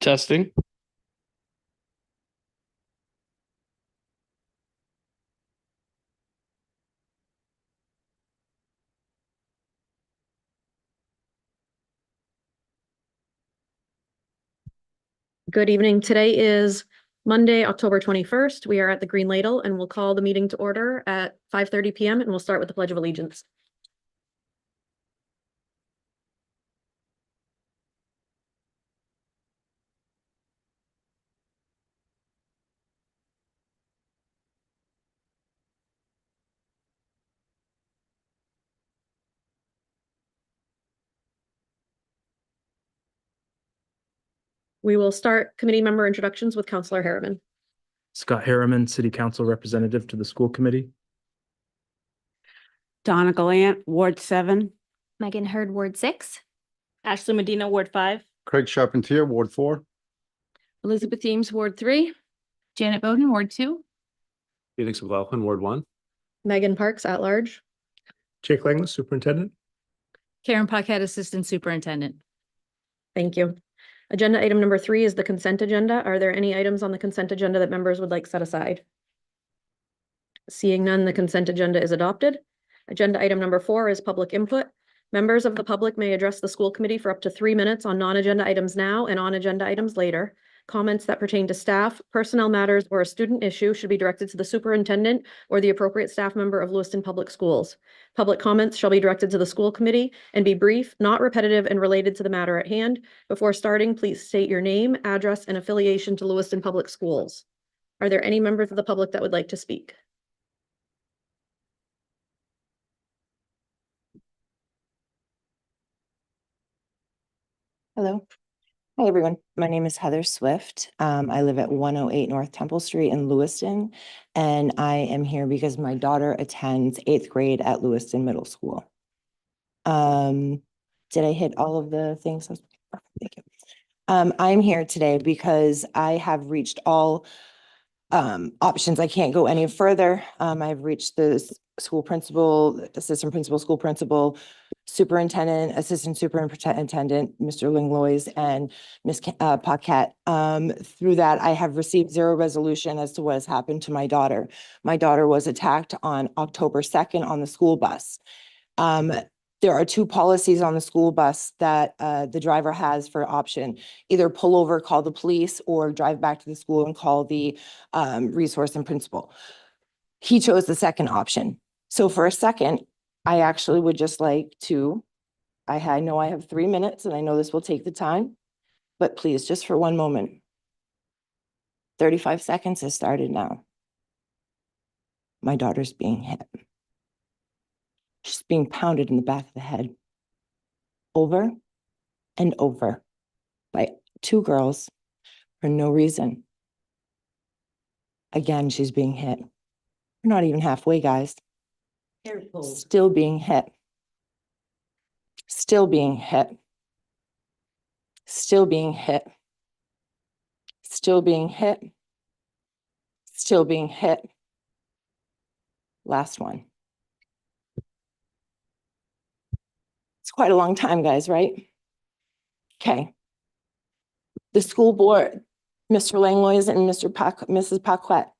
Testing. Good evening. Today is Monday, October 21st. We are at the Green Ladle and we'll call the meeting to order at 5:30 p.m. and we'll start with the Pledge of Allegiance. We will start committee member introductions with Councillor Harriman. Scott Harriman, City Council Representative to the School Committee. Donna Gallant, Ward 7. Megan Hurd, Ward 6. Ashley Medina, Ward 5. Craig Charpentier, Ward 4. Elizabeth Eames, Ward 3. Janet Bowden, Ward 2. Phoenix McLaughlin, Ward 1. Megan Parks, at large. Jake Langley, Superintendent. Karen Paquette, Assistant Superintendent. Thank you. Agenda item number 3 is the consent agenda. Are there any items on the consent agenda that members would like set aside? Seeing none, the consent agenda is adopted. Agenda item number 4 is public input. Members of the public may address the school committee for up to 3 minutes on non-agenda items now and on agenda items later. Comments that pertain to staff, personnel matters, or a student issue should be directed to the superintendent or the appropriate staff member of Lewiston Public Schools. Public comments shall be directed to the school committee and be brief, not repetitive, and related to the matter at hand. Before starting, please state your name, address, and affiliation to Lewiston Public Schools. Are there any members of the public that would like to speak? Hello. Hi, everyone. My name is Heather Swift. I live at 108 North Temple Street in Lewiston, and I am here because my daughter attends 8th grade at Lewiston Middle School. Did I hit all of the things? Thank you. I'm here today because I have reached all options. I can't go any further. I've reached the school principal, assistant principal, school principal, superintendent, assistant superintendent, Mr. Linglois, and Ms. Paquette. Through that, I have received zero resolution as to what has happened to my daughter. My daughter was attacked on October 2nd on the school bus. There are 2 policies on the school bus that the driver has for option: either pull over, call the police, or drive back to the school and call the resource and principal. He chose the second option. So for a second, I actually would just like to, I know I have 3 minutes and I know this will take the time, but please, just for one moment. 35 seconds has started now. My daughter's being hit. She's being pounded in the back of the head over and over by 2 girls for no reason. Again, she's being hit. We're not even halfway, guys. Still being hit. Still being hit. Still being hit. Still being hit. Still being hit. Last one. It's quite a long time, guys, right? Okay. The school board, Mr. Langlois and Mrs. Paquette,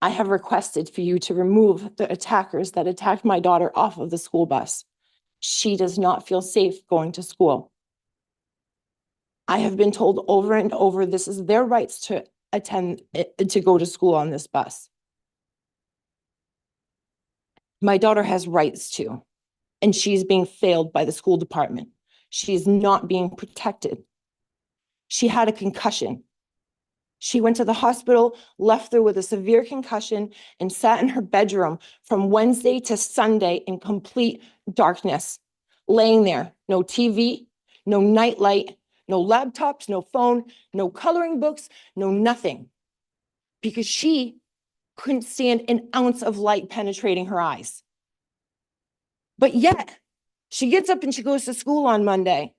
I have requested for you to remove the attackers that attacked my daughter off of the school bus. She does not feel safe going to school. I have been told over and over, this is their rights to to go to school on this bus. My daughter has rights too, and she's being failed by the school department. She's not being protected. She had a concussion. She went to the hospital, left there with a severe concussion, and sat in her bedroom from Wednesday to Sunday in complete darkness, laying there. No TV, no nightlight, no laptops, no phone, no coloring books, no nothing. Because she couldn't stand an ounce of light penetrating her eyes. But yet, she gets up and she goes to school on Monday.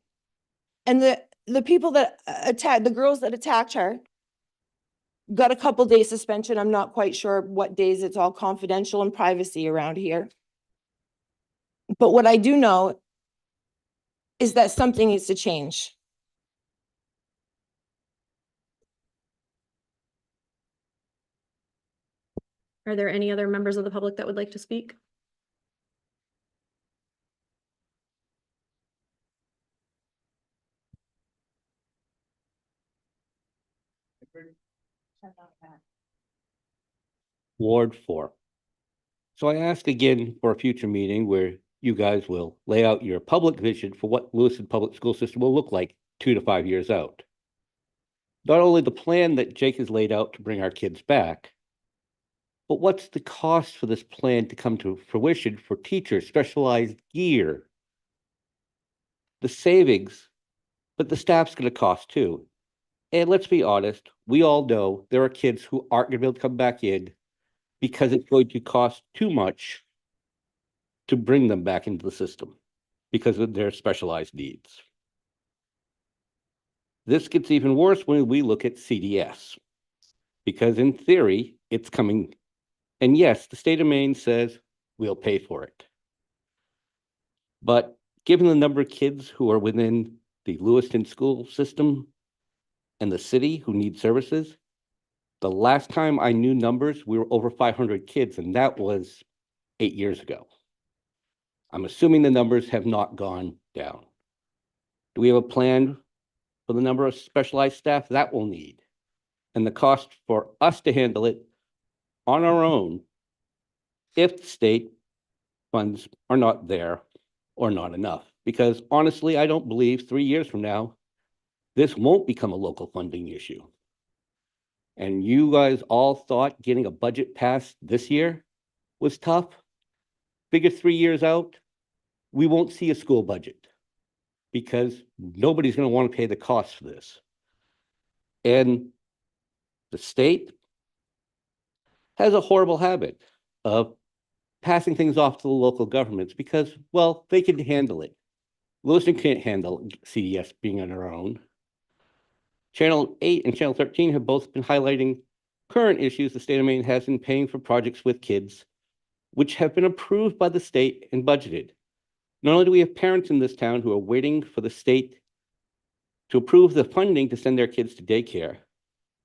And the people that attacked, the girls that attacked her, got a couple days suspension. I'm not quite sure what days. It's all confidential and privacy around here. But what I do know is that something needs to change. Are there any other members of the public that would like to speak? Ward 4. So I ask again for a future meeting where you guys will lay out your public vision for what Lewiston Public School System will look like 2 to 5 years out. Not only the plan that Jake has laid out to bring our kids back, but what's the cost for this plan to come to fruition for teachers, specialized gear? The savings, but the staff's going to cost too. And let's be honest, we all know there are kids who aren't going to be able to come back in because it's going to cost too much to bring them back into the system because of their specialized needs. This gets even worse when we look at CDS, because in theory, it's coming. And yes, the state of Maine says we'll pay for it. But given the number of kids who are within the Lewiston school system and the city who need services, the last time I knew numbers, we were over 500 kids, and that was 8 years ago. I'm assuming the numbers have not gone down. Do we have a plan for the number of specialized staff that we'll need? And the cost for us to handle it on our own if the state funds are not there or not enough? Because honestly, I don't believe 3 years from now, this won't become a local funding issue. And you guys all thought getting a budget passed this year was tough. Figure 3 years out, we won't see a school budget because nobody's going to want to pay the cost for this. And the state has a horrible habit of passing things off to the local governments because, well, they can handle it. Lewiston can't handle CDS being on their own. Channel 8 and Channel 13 have both been highlighting current issues the state of Maine has in paying for projects with kids, which have been approved by the state and budgeted. Not only do we have parents in this town who are waiting for the state to approve the funding to send their kids to daycare,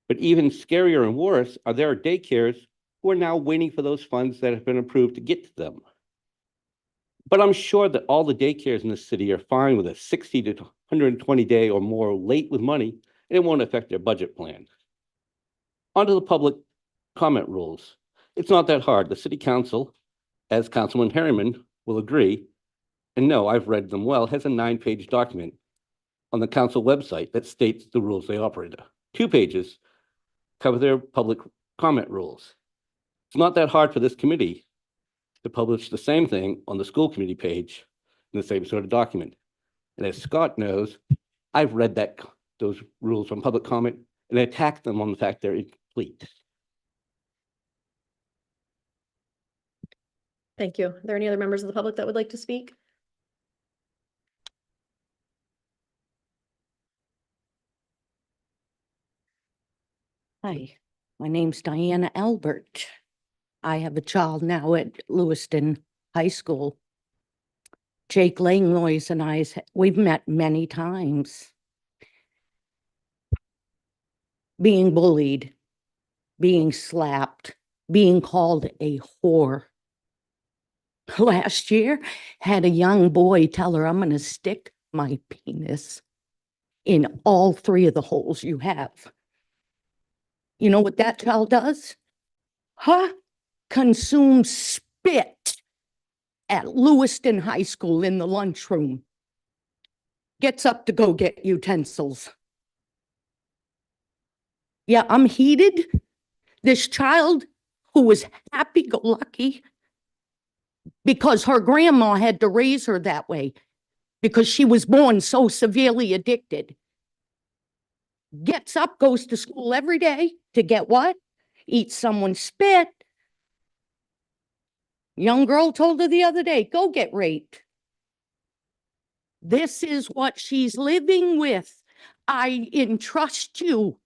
but even scarier and worse are there daycares who are now waiting for those funds that have been approved to get to them. But I'm sure that all the daycares in this city are fine with a 60 to 120 day or more late with money, and it won't affect their budget plan. Onto the public comment rules. It's not that hard. The city council, as Councilman Harriman will agree, and no, I've read them well, has a 9-page document on the council website that states the rules they operate. 2 pages cover their public comment rules. It's not that hard for this committee to publish the same thing on the school committee page in the same sort of document. And as Scott knows, I've read those rules on public comment and attacked them on the fact they're incomplete. Thank you. Are there any other members of the public that would like to speak? Hi, my name's Diana Albert. I have a child now at Lewiston High School. Jake Langlois and we've met many times. Being bullied, being slapped, being called a whore. Last year, had a young boy tell her, I'm going to stick my penis in all 3 of the holes you have. You know what that child does? Huh? Consumes spit at Lewiston High School in the lunchroom. Gets up to go get utensils. Yeah, I'm heated. This child who was happy-go-lucky because her grandma had to raise her that way because she was born so severely addicted. Gets up, goes to school every day to get what? Eat someone's spit. Young girl told her the other day, go get raped. This is what she's living with. I entrust you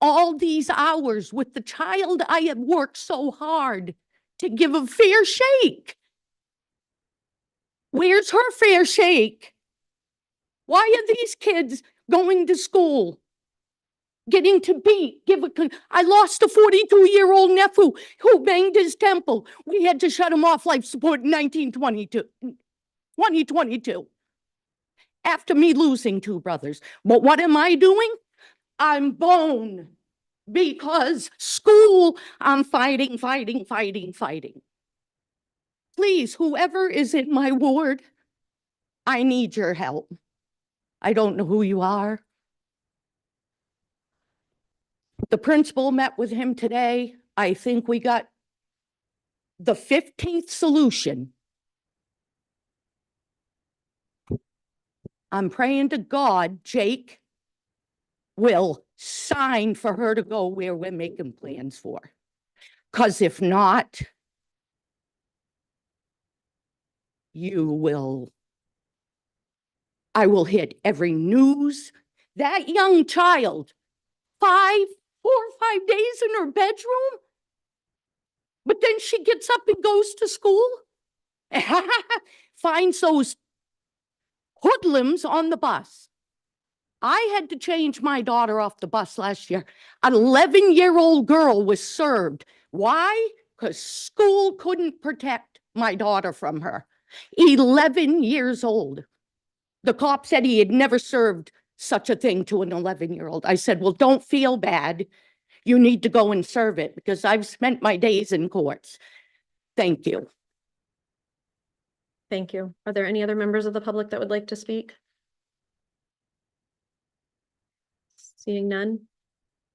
all these hours with the child I have worked so hard to give a fair shake. Where's her fair shake? Why are these kids going to school? getting to be, I lost a 42-year-old nephew who banged his temple. We had to shut him off life support in 2022. After me losing two brothers. But what am I doing? I'm bone. Because school, I'm fighting. Please, whoever is in my ward, I need your help. I don't know who you are. The principal met with him today. I think we got the 15th solution. I'm praying to God, Jake will sign for her to go where we're making plans for. Because if not, I will hit every news. That young child, 4 or 5 days in her bedroom, but then she gets up and goes to school, finds those hoodlums on the bus. I had to change my daughter off the bus last year. An 11-year-old girl was served. Why? Because school couldn't protect my daughter from her. 11 years old. The cop said he had never served such a thing to an 11-year-old. I said, well, don't feel bad. You need to go and serve it because I've spent my days in courts. Thank you. Thank you. Are there any other members of the public that would like to speak? Seeing none?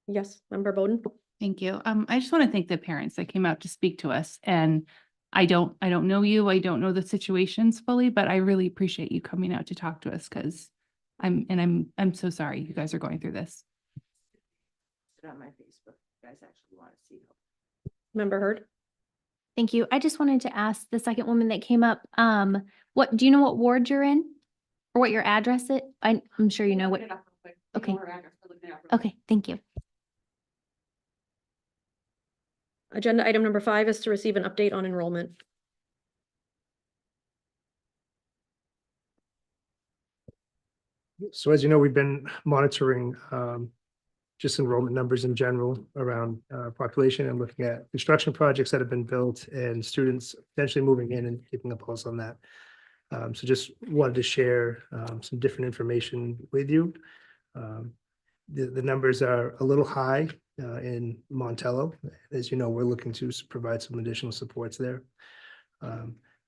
Yes, Member Bowden? Thank you. I just want to thank the parents that came out to speak to us, and I don't know you. I don't know the situations fully, but I really appreciate you coming out to talk to us because I'm so sorry you guys are going through this. On my Facebook, you guys actually want to see it. Member Hurd? Thank you. I just wanted to ask the second woman that came up, what, do you know what ward you're in? Or what your address is? I'm sure you know what. Okay. Okay, thank you. Agenda item number 5 is to receive an update on enrollment. So as you know, we've been monitoring just enrollment numbers in general around population and looking at construction projects that have been built and students potentially moving in and keeping a pulse on that. So just wanted to share some different information with you. The numbers are a little high in Montello. As you know, we're looking to provide some additional supports there.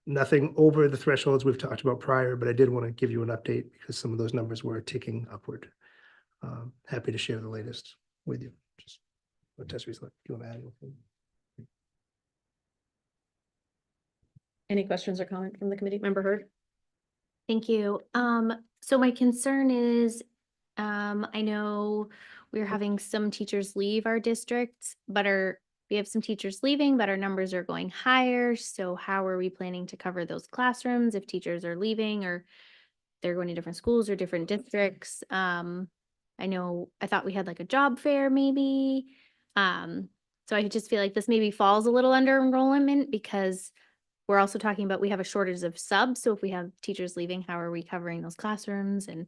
Nothing over the thresholds we've talked about prior, but I did want to give you an update because some of those numbers were ticking upward. Happy to share the latest with you. Just what Tessie's like. Do you want to add anything? Any questions or comment from the committee? Member Hurd? Thank you. So my concern is, I know we're having some teachers leave our districts, but we have some teachers leaving, but our numbers are going higher. So how are we planning to cover those classrooms if teachers are leaving or they're going to different schools or different districts? I know, I thought we had like a job fair maybe. So I just feel like this maybe falls a little under enrollment because we're also talking about we have a shortage of subs. So if we have teachers leaving, how are we covering those classrooms and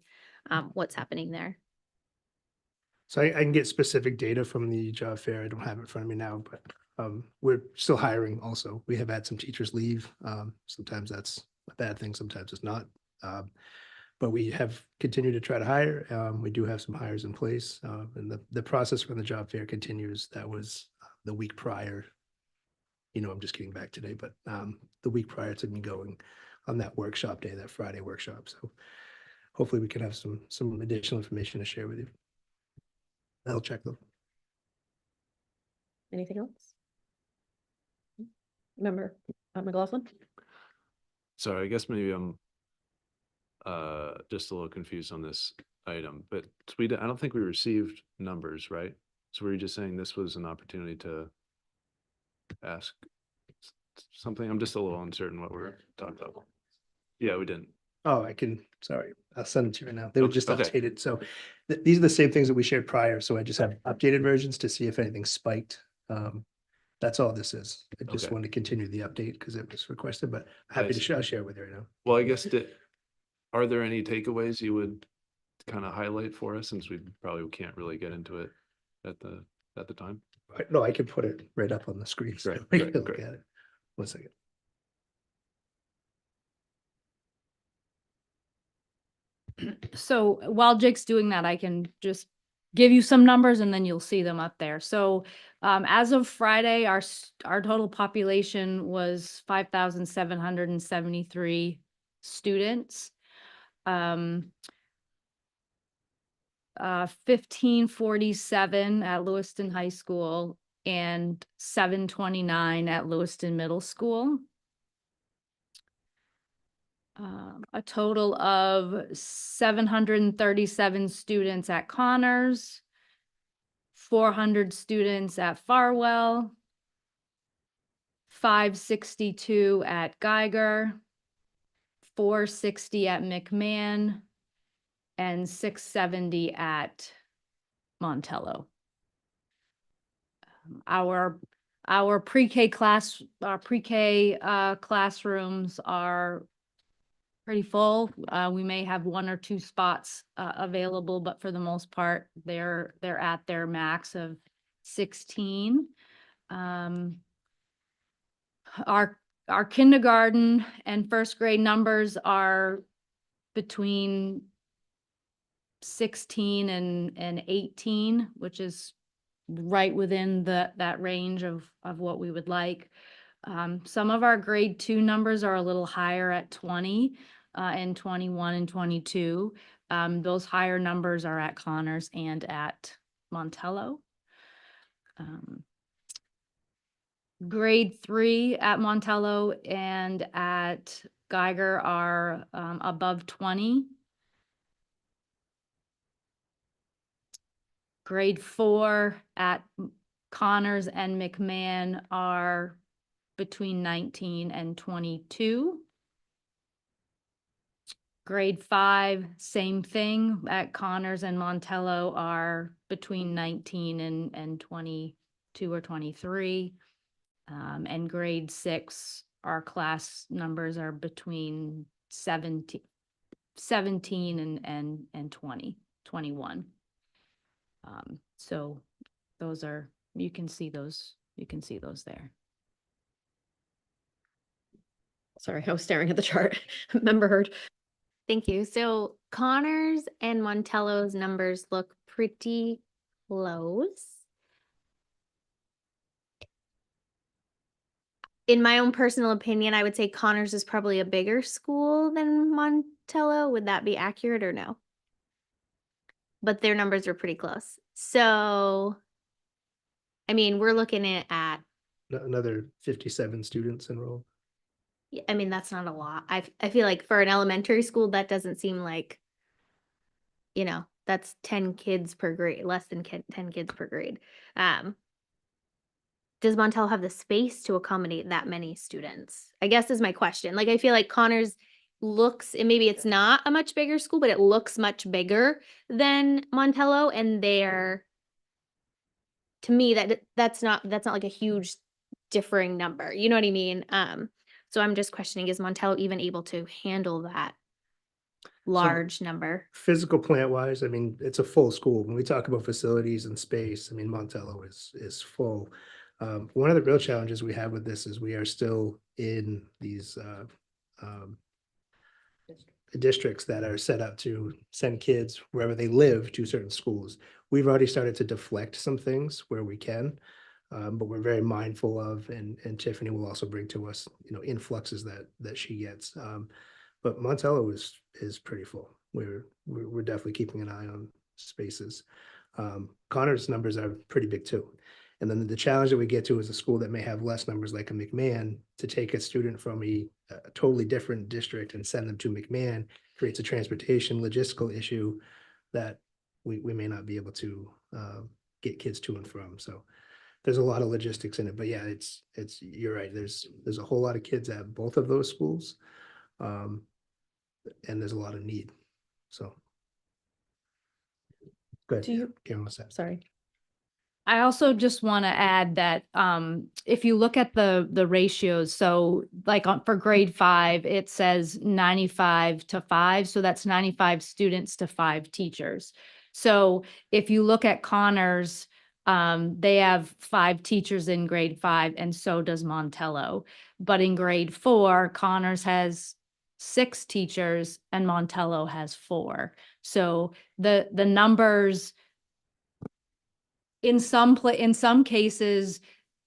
what's happening there? So I can get specific data from the job fair. I don't have it in front of me now, but we're still hiring also. We have had some teachers leave. Sometimes that's a bad thing, sometimes it's not. But we have continued to try to hire. We do have some hires in place, and the process from the job fair continues. That was the week prior. You know, I'm just getting back today, but the week prior to me going on that workshop day, that Friday workshop. So hopefully we can have some additional information to share with you. I'll check them. Anything else? Member McLaughlin? Sorry, I guess maybe I'm just a little confused on this item, but I don't think we received numbers, right? So were you just saying this was an opportunity to ask something? I'm just a little uncertain what we're talking about. Yeah, we didn't. Oh, sorry, I'll send it to you right now. They were just Okay. updated. So these are the same things that we shared prior. So I just have updated versions to see if anything spiked. That's all this is. I just Okay. wanted to continue the update because it was requested, but happy to Nice. share with you right now. Well, I guess are there any takeaways you would kind of highlight for us since we probably can't really get into it at the time? No, I can put it right up on the screen. so Great, we great, can look great. at it. 1 second. So while Jake's doing that, I can just give you some numbers and then you'll see them up there. So as of Friday, our total population was 5,773 students. 1547 at Lewiston High School and 729 at Lewiston Middle School. A total of 737 students at Connors, 400 students at Farwell, 562 at Geiger, 460 at McMahon, and 670 at Montello. Our pre-K classrooms are pretty full. We may have 1 or 2 spots available, but for the most part, they're at their max of 16. Our kindergarten and first grade numbers are between 16 and 18, which is right within that range of what we would like. Some of our grade 2 numbers are a little higher at 20 and 21 and 22. Those higher numbers are at Connors and at Montello. Grade 3 at Montello and at Geiger are above 20. Grade 4 at Connors and McMahon are between 19 and 22. Grade 5, same thing at Connors and Montello are between 19 and 22 or 23. And grade 6, our class numbers are between 17 and 21. So those are, you can see those there. Sorry, I was staring at the chart. Member Heard. Thank you. So Connors and Montello's numbers look pretty close. In my own personal opinion, I would say Connors is probably a bigger school than Montello. Would that be accurate or no? But their numbers are pretty close. So, I mean, we're looking at Another 57 students enrolled. I mean, that's not a lot. I feel like for an elementary school, that doesn't seem like, that's 10 kids per grade, less than 10 kids per grade. Does Montello have the space to accommodate that many students? I guess is my question. Like, I feel like Connors looks, and maybe it's not a much bigger school, but it looks much bigger than Montello, and to me, that's not like a huge differing number. You know what I mean? So I'm just questioning, is Montello even able to handle that large number? Physical plant wise, I mean, it's a full school. When we talk about facilities and space, I mean, Montello is full. One of the real challenges we have with this is we are still in these districts that are set up to send kids wherever they live to certain schools. We've already started to deflect some things where we can, but we're very mindful of, and Tiffany will also bring to us, influxes that she gets. But Montello is pretty full. We're definitely keeping an eye on spaces. Connor's numbers are pretty big too. And then the challenge that we get to is a school that may have less numbers, like a McMahon, to take a student from a totally different district and send them to McMahon creates a transportation logistical issue that we may not be able to get kids to and from. So there's a lot of logistics in it, but yeah, you're right. There's a whole lot of kids at both of those schools. And there's a lot of need. So. Good. Do you- Karen, what's that? Sorry. I also just want to add that if you look at the ratios, so like for grade 5, it says 95 to 5. So that's 95 students to 5 teachers. So if you look at Connors, They have 5 teachers in grade 5 and so does Montello. But in grade 4, Connors has 6 teachers and Montello has 4. So the numbers in some cases,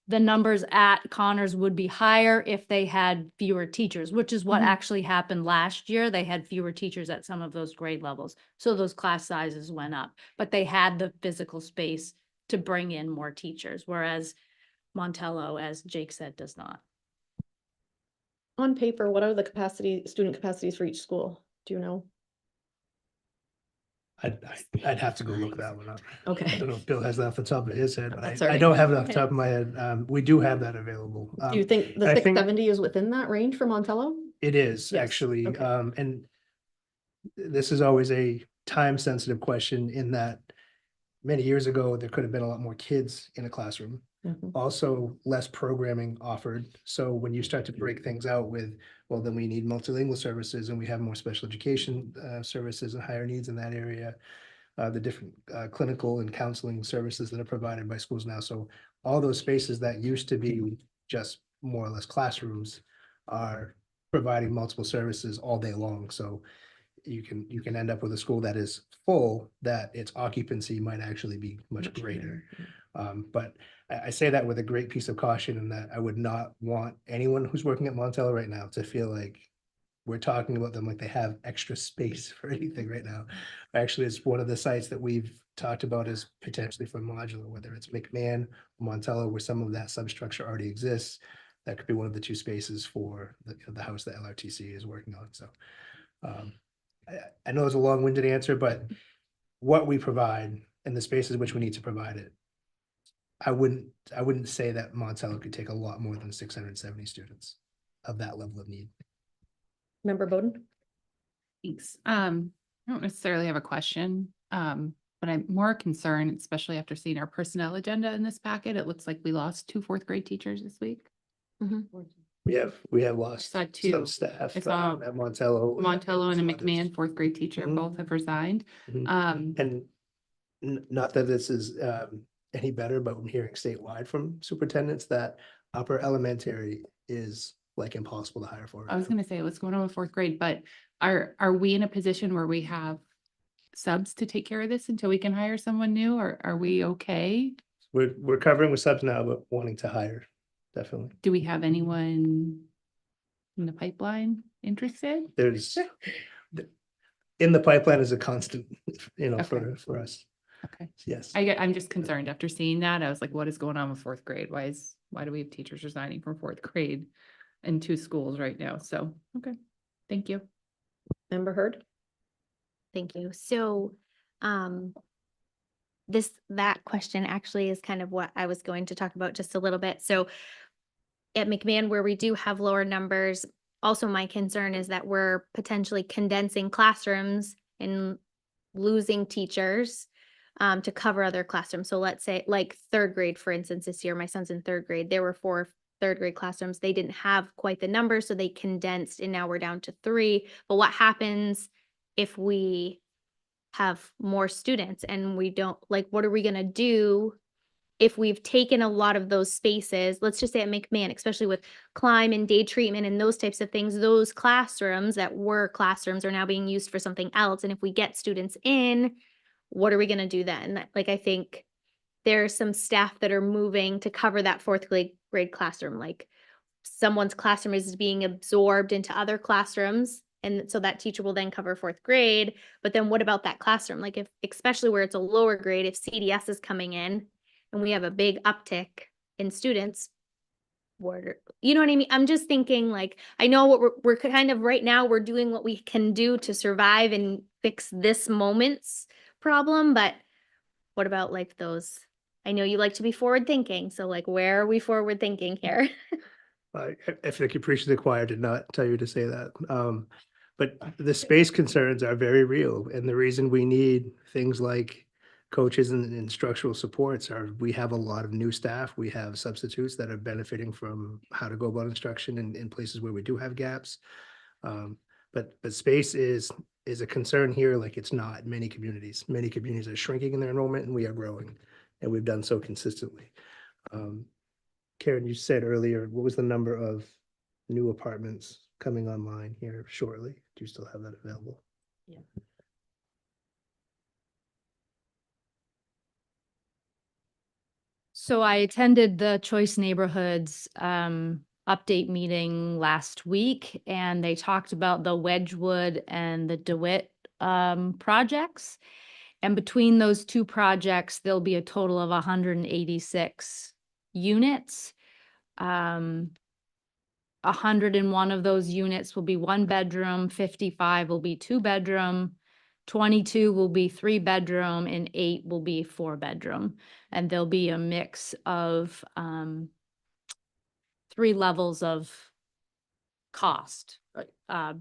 the numbers at Connors would be higher if they had fewer teachers, which is what Mhm. actually happened last year. They had fewer teachers at some of those grade levels. So those class sizes went up, but they had the physical space to bring in more teachers, whereas Montello, as Jake said, does not. On paper, what are the student capacities for each school? Do you know? I'd have to go look that one up. I Okay. don't know if Bill has that off the top of his head, but That's I all right. don't have it off the Okay. top of my head. We do have that available. Do you think the I think 670 is within that range for Montello? it is Yes, actually, okay. and this is always a time sensitive question in that many years ago, there could have been a lot more kids in a classroom. Mhm. Also, less programming offered. So when you start to break things out with, well, then we need multilingual services and we have more special education services and higher needs in that area. The different clinical and counseling services that are provided by schools now. So all those spaces that used to be just more or less classrooms are providing multiple services all day long. So you can end up with a school that is full, that its occupancy might actually be much greater. But I say that with a great piece of caution in that I would not want anyone who's working at Montello right now to feel like we're talking about them like they have extra space for anything right now. Actually, it's one of the sites that we've talked about as potentially for modular, whether it's McMahon or Montello, where some of that substructure already exists. That could be one of the 2 spaces for the house that LRTC is working on. So I know it's a long-winded answer, but what we provide and the spaces which we need to provide it, I wouldn't say that Montello could take a lot more than 670 students of that level of need. Member Bowden? Thanks. I don't necessarily have a question, but I'm more concerned, especially after seeing our personnel agenda in this packet. It looks like we lost 2 4th grade teachers this week. We have lost saw some 2. staff I saw at Montello. Montello and a some others. McMahon 4th grade teacher Mhm. both have resigned. Mhm. Um, And not that this is any better, but I'm hearing statewide from superintendents that upper elementary is like impossible to hire for. I was gonna say, what's going on with 4th grade, but are we in a position where we have subs to take care of this until we can hire someone new, or are we okay? We're covering with subs now, but wanting to hire, definitely. Do we have anyone in the pipeline interested? There's in the pipeline is a constant, Okay. for us. Okay. Yes. I'm just concerned after seeing that. I was like, what is going on with 4th grade? Why do we have teachers resigning from 4th grade in 2 schools right now? So, okay, thank you. Member Hurd? Thank you. So, that question actually is kind of what I was going to talk about just a little bit. So at McMahon, where we do have lower numbers, also my concern is that we're potentially condensing classrooms and losing teachers to cover other classrooms. So let's say like 3rd grade, for instance, this year, my son's in 3rd grade, there were 4 3rd grade classrooms. They didn't have quite the numbers, so they condensed and now we're down to 3. But what happens if we have more students and we don't, like, what are we gonna do if we've taken a lot of those spaces? Let's just say at McMahon, especially with climb and day treatment and those types of things, those classrooms that were classrooms are now being used for something else. And if we get students in, what are we gonna do then? Like, I think there's some staff that are moving to cover that 4th grade classroom, like someone's classroom is being absorbed into other classrooms. And so that teacher will then cover 4th grade. But then what about that classroom? Like if, especially where it's a lower grade, if CDS is coming in and we have a big uptick in students, you know what I mean? I'm just thinking, like, I know what we're kind of right now, we're doing what we can do to survive and fix this moment's problem. But what about like those? I know you like to be forward thinking. So like, where are we forward thinking here? I feel like you preach to the choir, did not tell you to say that. But the space concerns are very real. And the reason we need things like coaches and structural supports are we have a lot of new staff. We have substitutes that are benefiting from how to go about instruction in places where we do have gaps. But space is a concern here like it's not in many communities. Many communities are shrinking in their enrollment and we are growing. and we've done so consistently. Karen, you said earlier, what was the number of new apartments coming online here shortly? Do you still have that available? Yeah. So I attended the Choice Neighborhoods update meeting last week, and they talked about the Wedgwood and the DeWitt projects. And between those two projects, there'll be a total of 186 units. 101 of those units will be 1 bedroom, 55 will be 2 bedroom, 22 will be 3 bedroom, and 8 will be 4 bedroom. And there'll be a mix of 3 levels of cost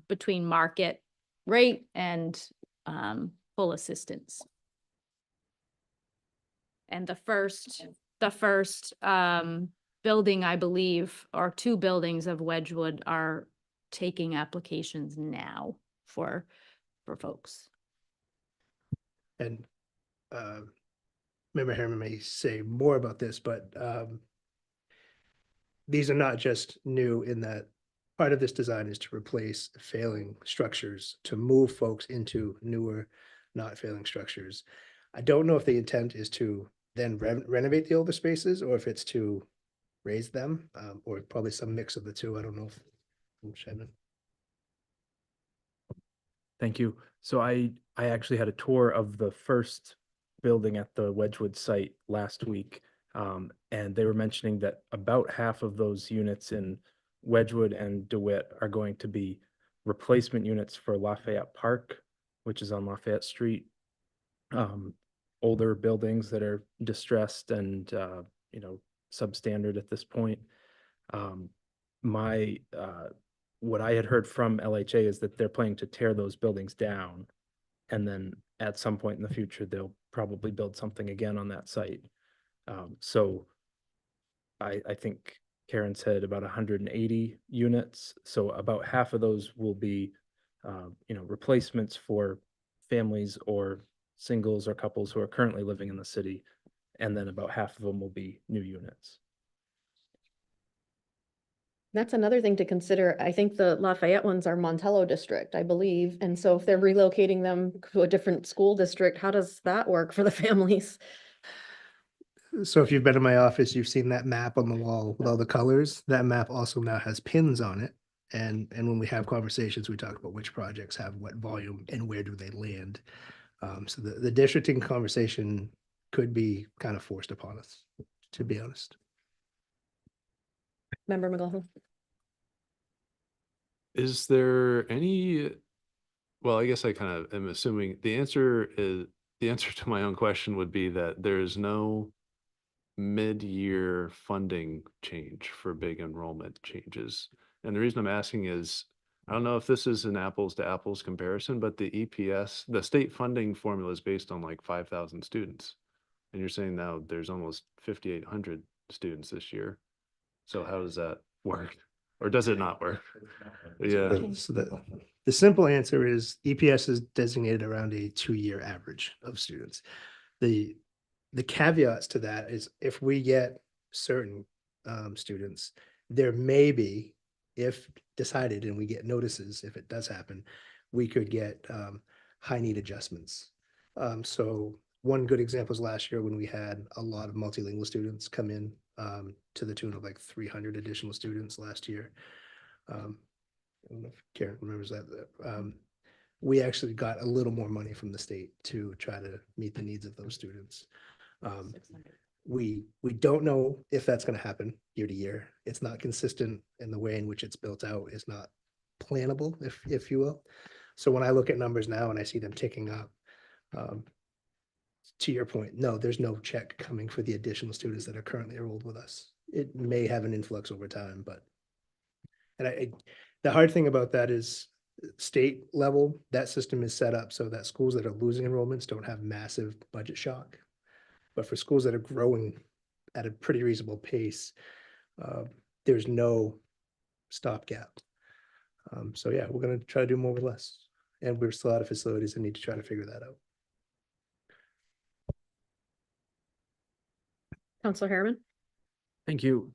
between market rate and full assistance. And the first building, I believe, or 2 buildings of Wedgwood are taking applications now for folks. And Member Harriman may say more about this, but these are not just new in that part of this design is to replace failing structures, to move folks into newer, not failing structures. I don't know if the intent is to then renovate the older spaces or if it's to raise them, or probably some mix of the two. I don't know if Shannon. Thank you. So I actually had a tour of the first building at the Wedgwood site last week. And they were mentioning that about half of those units in Wedgwood and DeWitt are going to be replacement units for Lafayette Park, which is on Lafayette Street. Older buildings that are distressed and, substandard at this point. What I had heard from LHA is that they're planning to tear those buildings down. And then at some point in the future, they'll probably build something again on that site. So I think Karen said about 180 units. So about half of those will be, replacements for families or singles or couples who are currently living in the city. And then about half of them will be new units. That's another thing to consider. I think the Lafayette ones are Montello district, I believe. And so if they're relocating them to a different school district, how does that work for the families? So if you've been in my office, you've seen that map on the wall with all the colors. That map also now has pins on it. And when we have conversations, we talk about which projects have what volume and where do they land. So the districting conversation could be kind of forced upon us, to be honest. Member McLaughlin? Is there any, well, I guess I kind of am assuming the answer to my own question would be that there is no mid-year funding change for big enrollment changes. And the reason I'm asking is, I don't know if this is an apples to apples comparison, but the EPS, the state funding formula is based on like 5,000 students. And you're saying now there's almost 5,800 students this year. So how does that work? Or does it not work? Yeah. So the simple answer is EPS is designated around a 2-year average of students. The caveats to that is if we get certain students, there may be, if decided and we get notices, if it does happen, we could get high need adjustments. So one good example is last year when we had a lot of multilingual students come in to the tune of like 300 additional students last year. I don't know if Karen remembers that. We actually got a little more money from the state to try to meet the needs of those students. We don't know if that's going to happen year to year. It's not consistent, in the way in which it's built out is not plannable, if you will. So when I look at numbers now and I see them ticking up, to your point, no, there's no check coming for the additional students that are currently enrolled with us. It may have an influx over time, but the hard thing about that is state level, that system is set up so that schools that are losing enrollments don't have massive budget shock. But for schools that are growing at a pretty reasonable pace, there's no stopgap. So yeah, we're going to try to do more with less. And we're still out of facilities and need to try to figure that out. Counselor Harriman? Thank you.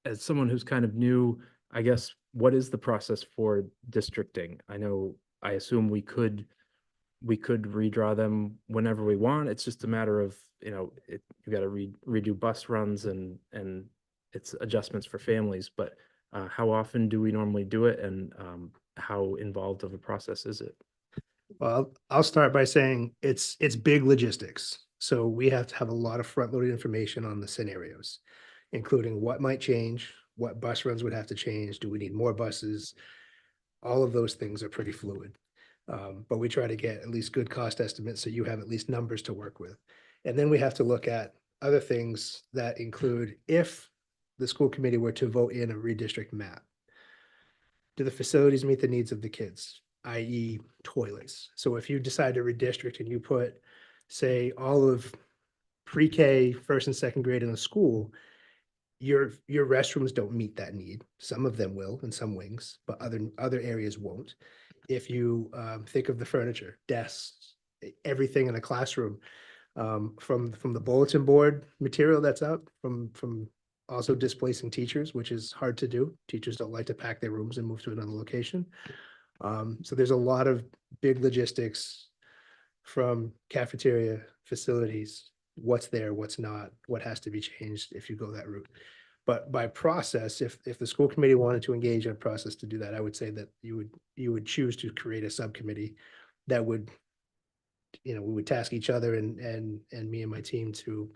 As someone who's kind of new, I guess, what is the process for districting? I assume we could redraw them whenever we want. It's just a matter of, you got to redo bus runs and it's adjustments for families, but how often do we normally do it, and how involved of a process is it? Well, I'll start by saying it's big logistics. So we have to have a lot of front-loaded information on the scenarios, including what might change, what bus runs would have to change, do we need more buses? All of those things are pretty fluid. But we try to get at least good cost estimates so you have at least numbers to work with. And then we have to look at other things that include if the school committee were to vote in a redistrict map. Do the facilities meet the needs of the kids, i.e. toilets? So if you decide to redistrict and you put, say, all of pre-K, first and second grade in a school, your restrooms don't meet that need. Some of them will in some wings, but other areas won't. If you think of the furniture, desks, everything in a classroom, from the bulletin board material that's up, from also displacing teachers, which is hard to do. Teachers don't like to pack their rooms and move to another location. So there's a lot of big logistics from cafeteria, facilities, what's there, what's not, what has to be changed if you go that route. But by process, if the school committee wanted to engage in a process to do that, I would say that you would choose to create a subcommittee that would, we would task each other and me and my team to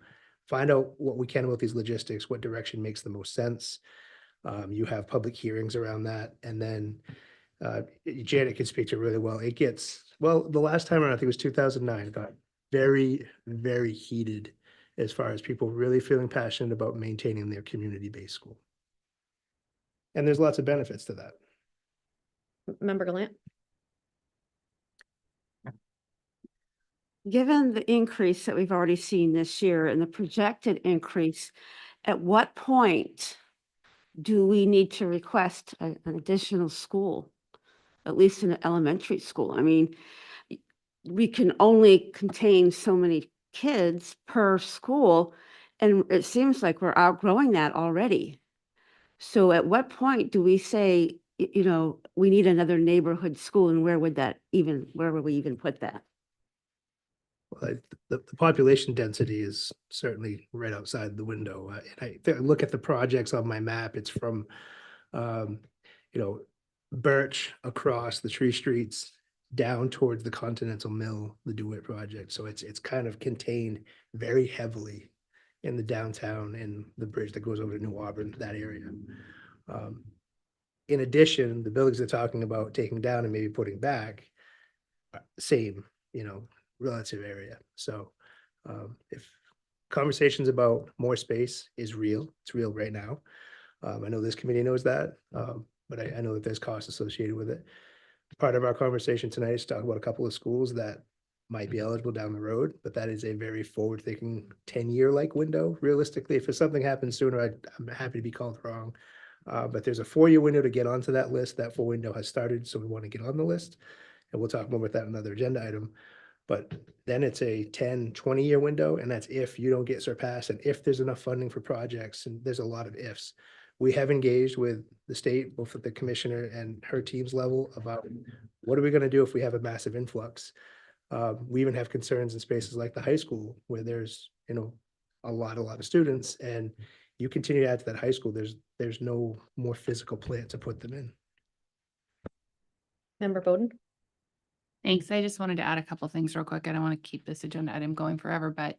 find out what we can about these logistics, what direction makes the most sense. You have public hearings around that, and then Janet can speak to it really well. The last time around, I think it was 2009, got very, very heated as far as people really feeling passionate about maintaining their community-based school. And there's lots of benefits to that. Member Gallant? Given the increase that we've already seen this year and the projected increase, at what point do we need to request an additional school, at least in an elementary school? I mean, we can only contain so many kids per school, and it seems like we're outgrowing that already. So at what point do we say, we need another neighborhood school, and where would we even put that? Well, the population density is certainly right outside the window. And I look at the projects on my map, it's from, Birch across the Tree Streets down towards the Continental Mill, the DeWitt project. So it's kind of contained very heavily in the downtown and the bridge that goes over to New Auburn, that area. In addition, the buildings they're talking about taking down and maybe putting back, same, relative area. So if conversations about more space is real, it's real right now. I know this committee knows that, but I know that there's costs associated with it. Part of our conversation tonight is to talk about a couple of schools that might be eligible down the road, but that is a very forward-thinking 10-year-like window. Realistically, if something happens sooner, I'm happy to be called wrong. But there's a 4-year window to get onto that list. That 4 window has started, so we want to get on the list. And we'll talk more about that in another agenda item. But then it's a 10, 20-year window, and that's if you don't get surpassed and if there's enough funding for projects, and there's a lot of ifs. We have engaged with the state, both at the commissioner and her team's level, about what are we going to do if we have a massive influx. We even have concerns in spaces like the high school where there's, a lot of students, and you continue to add to that high school, there's no more physical plant to put them in. Member Bowden? Thanks. I just wanted to add a couple things real quick. I don't want to keep this agenda item going forever, but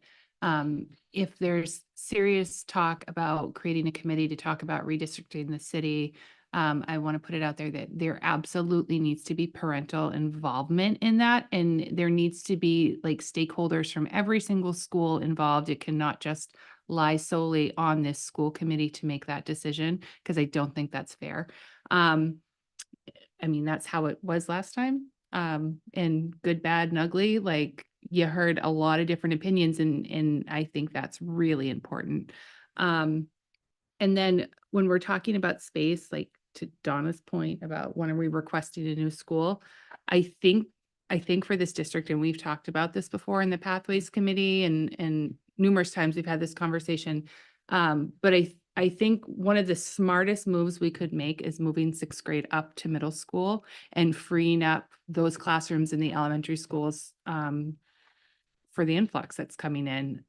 if there's serious talk about creating a committee to talk about redistricting the city, I want to put it out there that there absolutely needs to be parental involvement in that. And there needs to be stakeholders from every single school involved. It cannot just lie solely on this school committee to make that decision, because I don't think that's fair. That's how it was last time. And good, bad, and ugly, you heard a lot of different opinions, and I think that's really important. And then when we're talking about space, to Donna's point about when are we requesting a new school, I think for this district, and we've talked about this before in the Pathways Committee and numerous times we've had this conversation. But I think one of the smartest moves we could make is moving sixth grade up to middle school and freeing up those classrooms in the elementary schools for the influx that's coming in.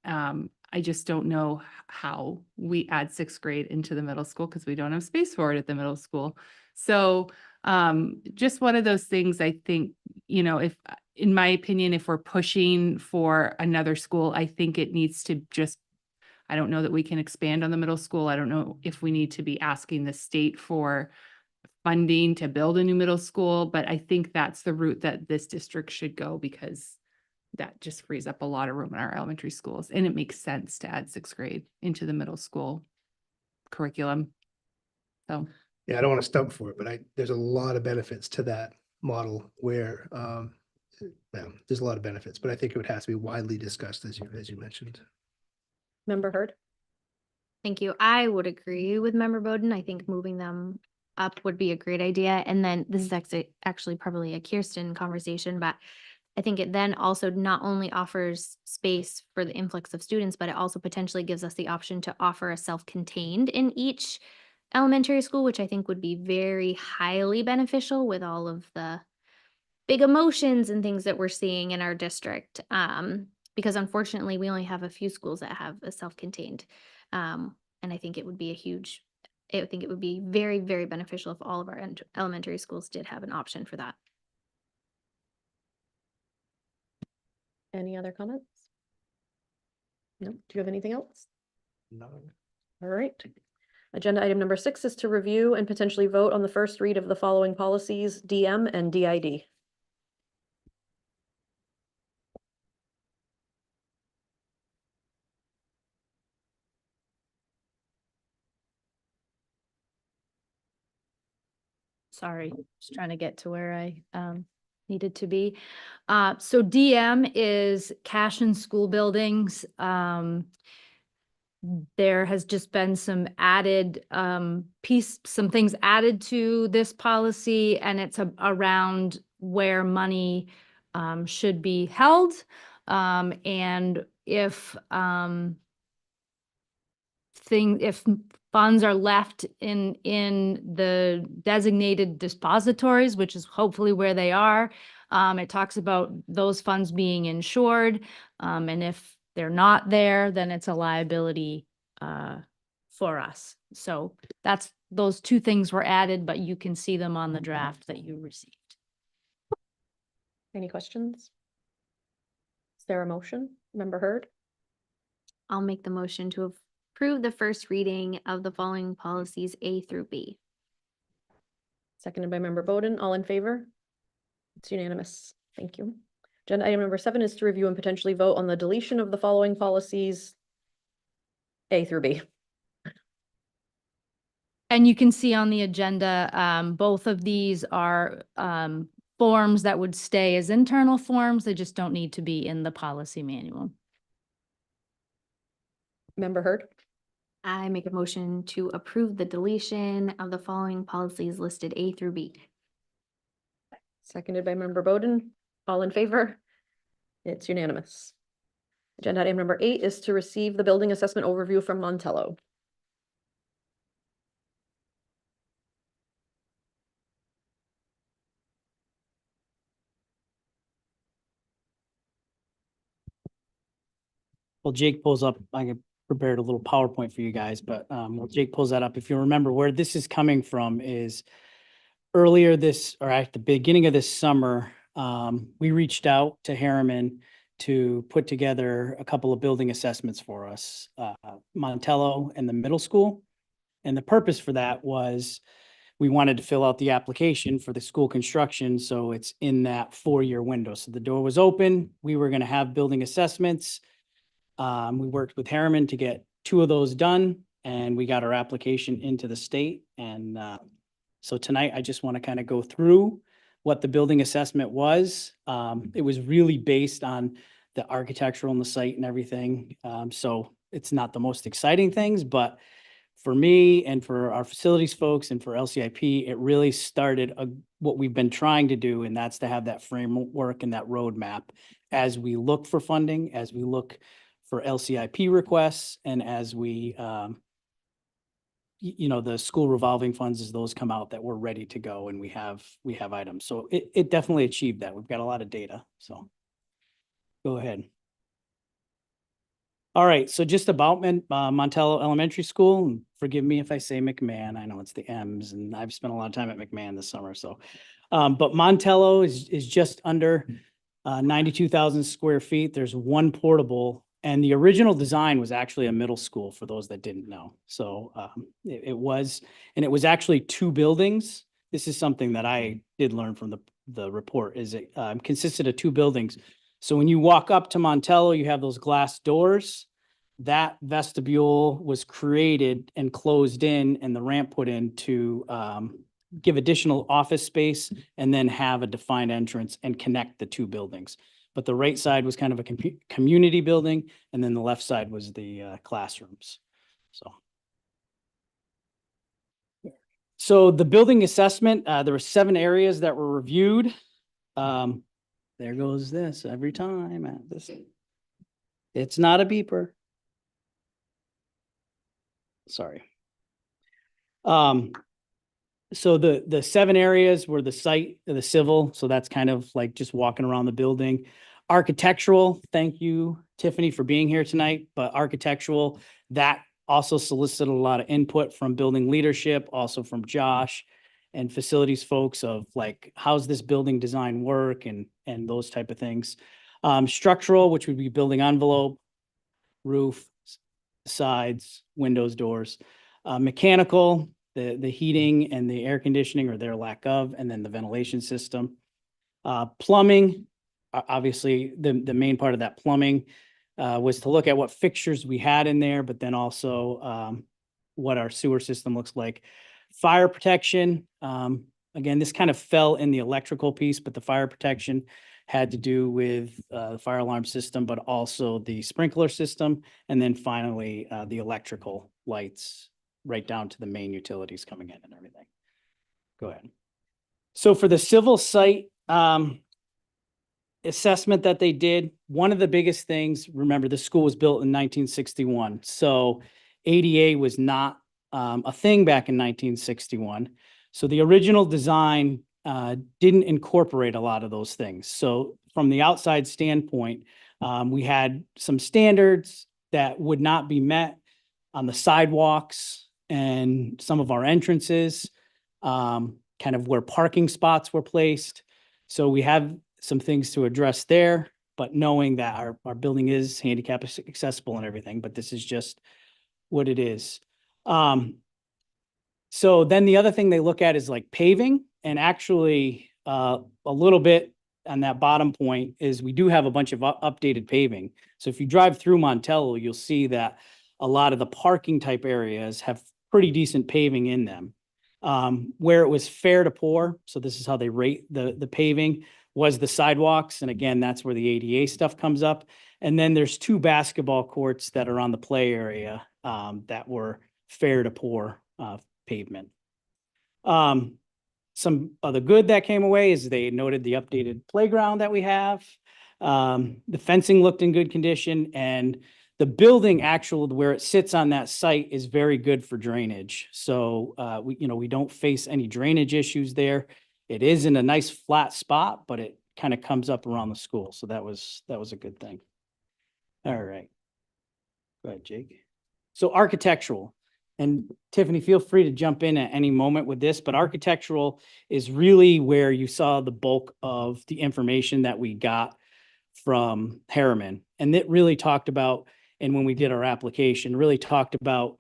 I just don't know how we add sixth grade into the middle school because we don't have space for it at the middle school. So just one of those things, I think, if, in my opinion, if we're pushing for another school, I think it needs to just, I don't know that we can expand on the middle school. I don't know if we need to be asking the state for funding to build a new middle school, but I think that's the route that this district should go because that just frees up a lot of room in our elementary schools. And it makes sense to add sixth grade into the middle school curriculum. So. Yeah, I don't want to stump for it, but there's a lot of benefits to that model where, there's a lot of benefits, but I think it would have to be widely discussed as you mentioned. Member Hurd? Thank you. I would agree with Member Bowden. I think moving them up would be a great idea. And then this is actually probably a Kirsten conversation, but I think it then also not only offers space for the influx of students, but it also potentially gives us the option to offer a self-contained in each elementary school, which I think would be very highly beneficial with all of the big emotions and things that we're seeing in our district. Because unfortunately, we only have a few schools that have a self-contained. And I think it would be it would be very, very beneficial if all of our elementary schools did have an option for that. Any other comments? No. Do you have anything else? No. All right. Agenda item number 6 is to review and potentially vote on the first read of the following policies, DM and DID. Sorry, just trying to get to where I needed to be. So DM is cash in school buildings. There has just been some added some things added to this policy, and it's around where money should be held. And if funds are left in the designated depositories, which is hopefully where they are. It talks about those funds being insured. And if they're not there, then it's a liability for us. So those two things were added, but you can see them on the draft that you received. Any questions? Is there a motion? Member Hurd? I'll make the motion to approve the first reading of the following policies A through B. Seconded by Member Bowden. All in favor? It's unanimous. Thank you. Agenda item number 7 is to review and potentially vote on the deletion of the following policies, A through B. And you can see on the agenda, both of these are forms that would stay as internal forms. They just don't need to be in the policy manual. Member Hurd? I make a motion to approve the deletion of the following policies listed A through B. Seconded by Member Bowden. All in favor? It's unanimous. Agenda item number 8 is to receive the building assessment overview from Montello. Well, Jake pulls up, I prepared a little PowerPoint for you guys, but while Jake pulls that up, if you remember where this is coming from is earlier or at the beginning of this summer, we reached out to Harriman to put together a couple of building assessments for us, Montello and the middle school. And the purpose for that was we wanted to fill out the application for the school construction. So it's in that 4-year window. So the door was open. We were going to have building assessments. We worked with Harriman to get 2 of those done, and we got our application into the state. And so tonight I just want to kind of go through what the building assessment was. It was really based on the architectural and the site and everything. So it's not the most exciting things, but for me and for our facilities folks and for LCIP, it really started what we've been trying to do, and that's to have that framework and that roadmap as we look for funding, as we look for LCIP requests and as we, you know, the school revolving funds, as those come out, that we're ready to go and we have items. So it definitely achieved that. We've got a lot of data, so. Go ahead. All right, so just about Montello Elementary School, and forgive me if I say McMahon, I know it's the M's, and I've spent a lot of time at McMahon this summer, so. But Montello is just under 92,000 square feet. There's one portable, and the original design was actually a middle school, for those that didn't know. So it was actually two buildings. This is something that I did learn from the report, is it consisted of two buildings. So when you walk up to Montello, you have those glass doors. That vestibule was created and closed in, and the ramp put in to give additional office space and then have a defined entrance and connect the two buildings. But the right side was kind of a community building, and then the left side was the classrooms. So the building assessment, there were 7 areas that were reviewed. There goes this every time at this. It's not a beeper. Sorry. So the 7 areas were the site, the civil. So that's kind of like just walking around the building. Architectural, thank you, Tiffany, for being here tonight. But architectural, that also solicited a lot of input from building leadership, also from Josh and facilities folks of like, how's this building design work and those type of things. Structural, which would be building envelope, roof, sides, windows, doors. Mechanical, the heating and the air conditioning or their lack of, and then the ventilation system. Plumbing, obviously the main part of that plumbing was to look at what fixtures we had in there, but then also what our sewer system looks like. Fire protection, again, this kind of fell in the electrical piece, but the fire protection had to do with the fire alarm system, but also the sprinkler system. And then finally, the electrical lights right down to the main utilities coming in and everything. Go ahead. So for the civil site assessment that they did, one of the biggest things, remember, the school was built in 1961. So ADA was not a thing back in 1961. So the original design didn't incorporate a lot of those things. So from the outside standpoint, we had some standards that would not be met on the sidewalks and some of our entrances, kind of where parking spots were placed. So we have some things to address there, but knowing that our building is handicap accessible and everything, but this is just what it is. So then the other thing they look at is like paving, and actually a little bit on that bottom point is we do have a bunch of updated paving. So if you drive through Montello, you'll see that a lot of the parking type areas have pretty decent paving in them. Where it was fair to poor, so this is how they rate the paving, was the sidewalks. And again, that's where the ADA stuff comes up. And then there's 2 basketball courts that are on the play area that were fair to poor pavement. Some other good that came away is they noted the updated playground that we have. The fencing looked in good condition, and the building where it sits on that site is very good for drainage. So we don't face any drainage issues there. It is in a nice flat spot, but it kind of comes up around the school. So that was a good thing. All right. Go ahead, Jake. So architectural. And Tiffany, feel free to jump in at any moment with this, but architectural is really where you saw the bulk of the information that we got from Harriman. And it really talked about, and when we did our application, really talked about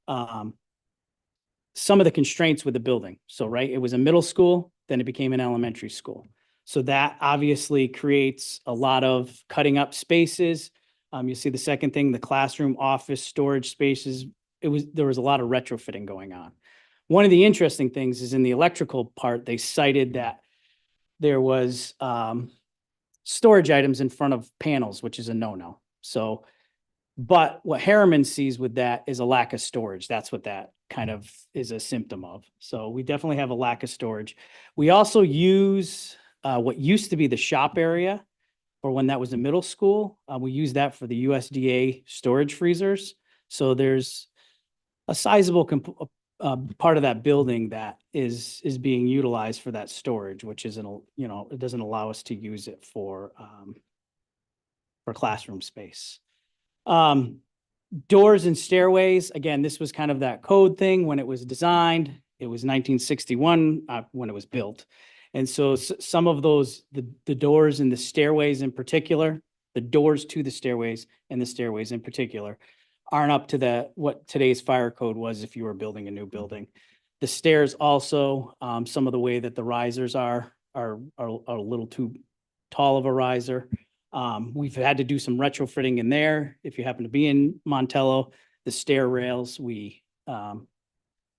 some of the constraints with the building. So, right, it was a middle school, then it became an elementary school. So that obviously creates a lot of cutting up spaces. You see the second thing, the classroom, office, storage spaces. There was a lot of retrofitting going on. One of the interesting things is in the electrical part, they cited that there was storage items in front of panels, which is a no-no. So, but what Harriman sees with that is a lack of storage. That's what that kind of is a symptom of. So we definitely have a lack of storage. We also use what used to be the shop area for when that was in middle school. We use that for the USDA storage freezers. So there's a sizable part of that building that is being utilized for that storage, which isn't, it doesn't allow us to use it for classroom space. Doors and stairways, again, this was kind of that code thing when it was designed. It was 1961 when it was built. And so some of those, the doors and the stairways in particular, the doors to the stairways and the stairways in particular, aren't up to what today's fire code was if you were building a new building. The stairs also, some of the way that the risers are a little too tall of a riser. We've had to do some retrofitting in there. If you happen to be in Montello, the stair rails, we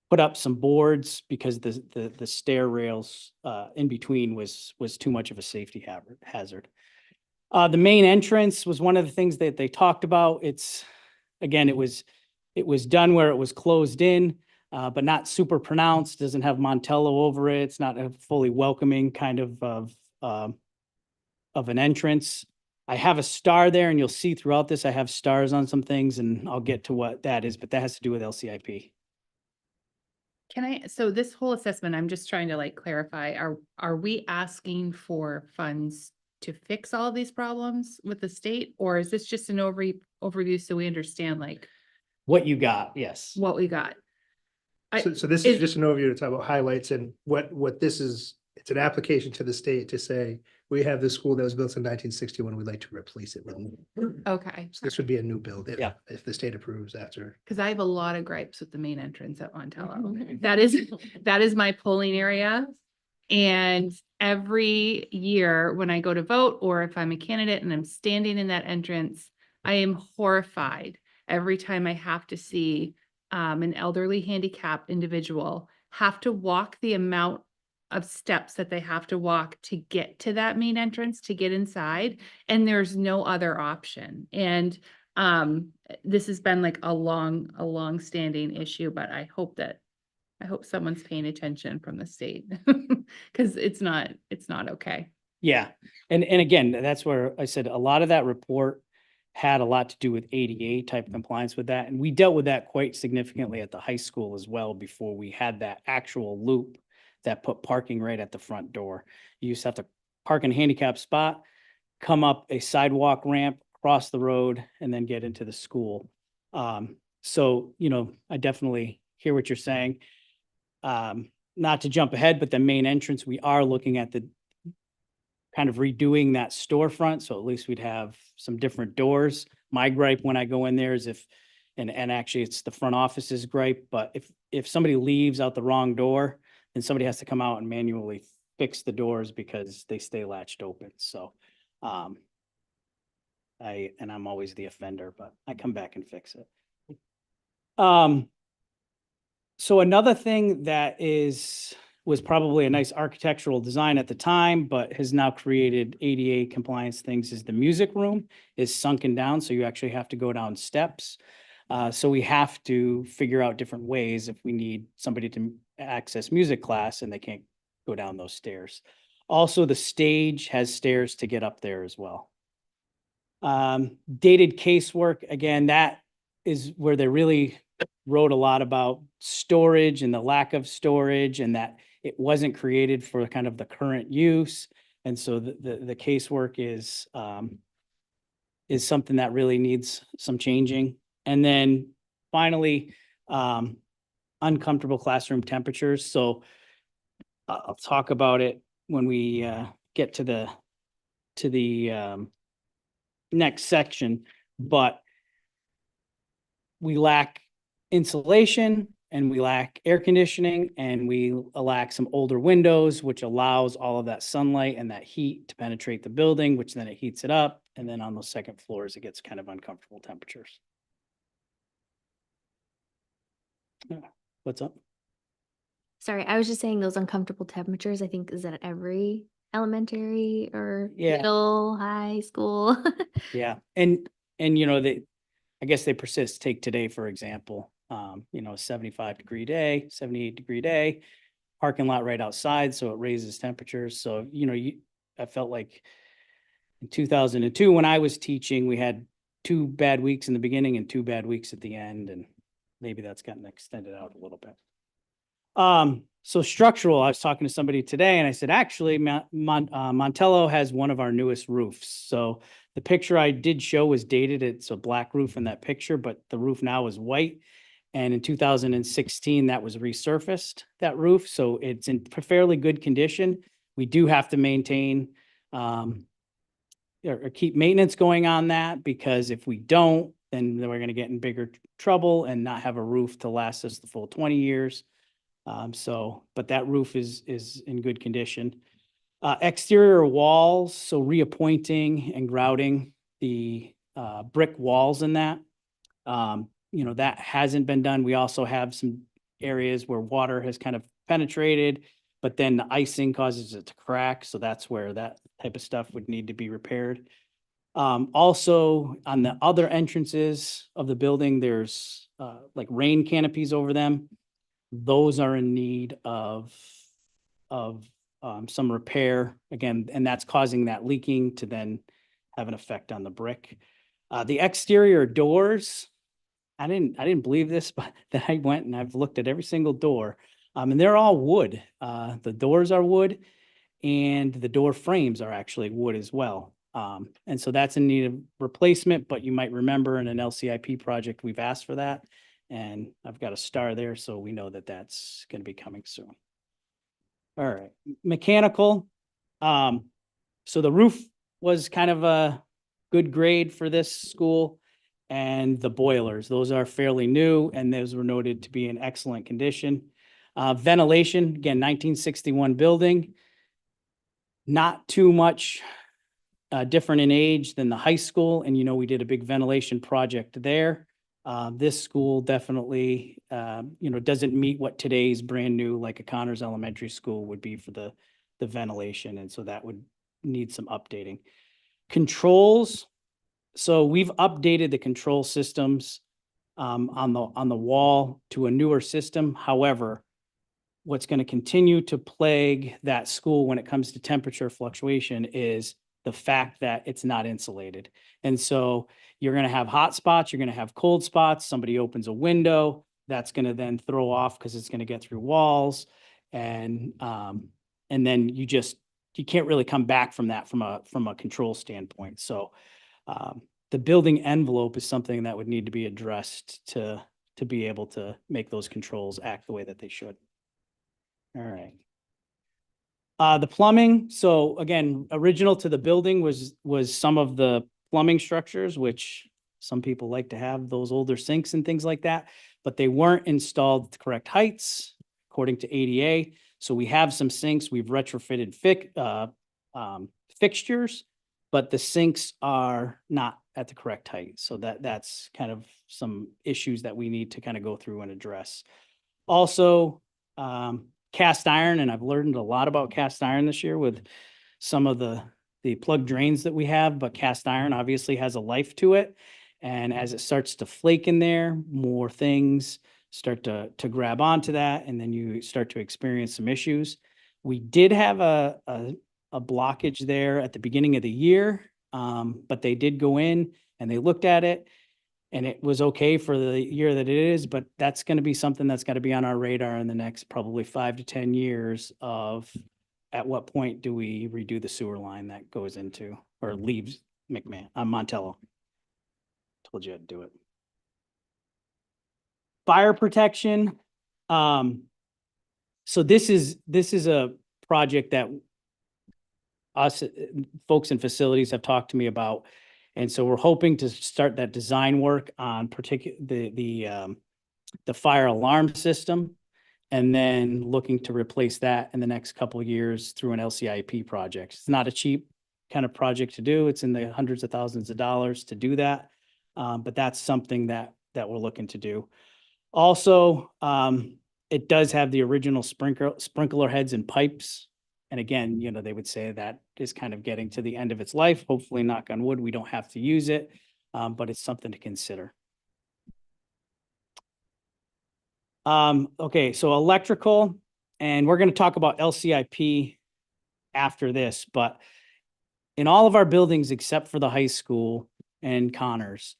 put up some boards because the stair rails in between was too much of a safety hazard. The main entrance was one of the things that they talked about. Again, it was done where it was closed in, but not super pronounced, doesn't have Montello over it. It's not a fully welcoming kind of an entrance. I have a star there, and you'll see throughout this, I have stars on some things, and I'll get to what that is, but that has to do with LCIP. So this whole assessment, I'm just trying to clarify, are we asking for funds to fix all of these problems with the state? Or is this just an overview so we understand What you got, yes. what we got? So this is just an overview to talk about highlights and what this is. It's an application to the state to say, we have this school that was built in 1961. We'd like to replace it with. Okay, So this would be a new build Yeah. if the state approves after. because I have a lot of gripes with the main entrance at Montello. Mhm. That is my polling area. And every year when I go to vote, or if I'm a candidate and I'm standing in that entrance, I am horrified every time I have to see an elderly handicapped individual have to walk the amount of steps that they have to walk to get to that main entrance, to get inside, and there's no other option. And this has been a long standing issue, but I hope someone's paying attention from the state because it's not okay. Yeah. And again, that's where I said a lot of that report had a lot to do with ADA type compliance with that. And we dealt with that quite significantly at the high school as well before we had that actual loop that put parking right at the front door. You used to have to park in a handicap spot, come up a sidewalk ramp, cross the road, and then get into the school. So, I definitely hear what you're saying. Not to jump ahead, but the main entrance, we are looking at the kind of redoing that storefront. So at least we'd have some different doors. My gripe when I go in there is and actually it's the front office's gripe, but if somebody leaves out the wrong door, then somebody has to come out and manually fix the doors because they stay latched open. So, I'm always the offender, but I come back and fix it. So another thing that was probably a nice architectural design at the time, but has now created ADA compliance things is the music room is sunken down. So you actually have to go down steps. So we have to figure out different ways if we need somebody to access music class and they can't go down those stairs. Also, the stage has stairs to get up there as well. Dated casework, again, that is where they really wrote a lot about storage and the lack of storage and that it wasn't created for kind of the current use. And so the casework is something that really needs some changing. And then finally, uncomfortable classroom temperatures. So I'll talk about it when we get to the next section, but we lack insulation and we lack air conditioning and we lack some older windows, which allows all of that sunlight and that heat to penetrate the building, which then it heats it up. And then on those second floors, it gets kind of uncomfortable temperatures. What's up? Sorry, I was just saying those uncomfortable temperatures, I think, is at every elementary or Yeah. middle, high school. Yeah. And I guess they persist. Take today, for example, 75-degree day, 78-degree day, parking lot right outside. So it raises temperatures. So, I felt like In 2002, when I was teaching, we had 2 bad weeks in the beginning and 2 bad weeks at the end, and maybe that's gotten extended out a little bit. So structural, I was talking to somebody today and I said, actually, Montello has one of our newest roofs. So the picture I did show was dated. It's a black roof in that picture, but the roof now is white. And in 2016, that was resurfaced, that roof. So it's in fairly good condition. We do have to maintain, or keep maintenance going on that, because if we don't, then we're going to get in bigger trouble and not have a roof to last us the full 20 years. But that roof is in good condition. Exterior walls, so reappointing and grouting the brick walls in that. That hasn't been done. We also have some areas where water has kind of penetrated, but then the icing causes it to crack. So that's where that type of stuff would need to be repaired. Also, on the other entrances of the building, there's like rain canopies over them. Those are in need of some repair again, and that's causing that leaking to then have an effect on the brick. The exterior doors, I didn't believe this, but then I went and I've looked at every single door, and they're all wood. The doors are wood, and the door frames are actually wood as well. And so that's in need of replacement, but you might remember in an LCIP project, we've asked for that. And I've got a star there, so we know that that's going to be coming soon. All right, mechanical. So the roof was kind of a good grade for this school, and the boilers, those are fairly new, and those were noted to be in excellent condition. Ventilation, again, 1961 building, not too much different in age than the high school, and we did a big ventilation project there. This school definitely, doesn't meet what today's brand new, like a Connors Elementary School would be for the ventilation. And so that would need some updating. Controls. So we've updated the control systems on the wall to a newer system. However, what's going to continue to plague that school when it comes to temperature fluctuation is the fact that it's not insulated. And so you're going to have hot spots, you're going to have cold spots. Somebody opens a window, that's going to then throw off because it's going to get through walls. And then you can't really come back from that from a control standpoint. So the building envelope is something that would need to be addressed to be able to make those controls act the way that they should. All right. The plumbing, so again, original to the building was some of the plumbing structures, which some people like to have those older sinks and things like that, but they weren't installed at the correct heights according to ADA. So we have some sinks, we've retrofitted fixtures, but the sinks are not at the correct height. So that's kind of some issues that we need to kind of go through and address. Also, cast iron, and I've learned a lot about cast iron this year with some of the plug drains that we have, but cast iron obviously has a life to it. And as it starts to flake in there, more things start to grab onto that, and then you start to experience some issues. We did have a blockage there at the beginning of the year, but they did go in and they looked at it, and it was okay for the year that it is, but that's going to be something that's got to be on our radar in the next probably 5 to 10 years of at what point do we redo the sewer line that goes into or leaves Montello. Told you I'd do it. Fire protection. So this is a project that us folks in facilities have talked to me about. And so we're hoping to start that design work on the fire alarm system, and then looking to replace that in the next couple of years through an LCIP project. It's not a cheap kind of project to do. It's in the hundreds of thousands of dollars to do that. But that's something that we're looking to do. Also, it does have the original sprinkler heads and pipes. And again, they would say that is kind of getting to the end of its life. Hopefully, knock on wood, we don't have to use it, but it's something to consider. Okay, so electrical, and we're going to talk about LCIP after this, but in all of our buildings except for the high school and Connors,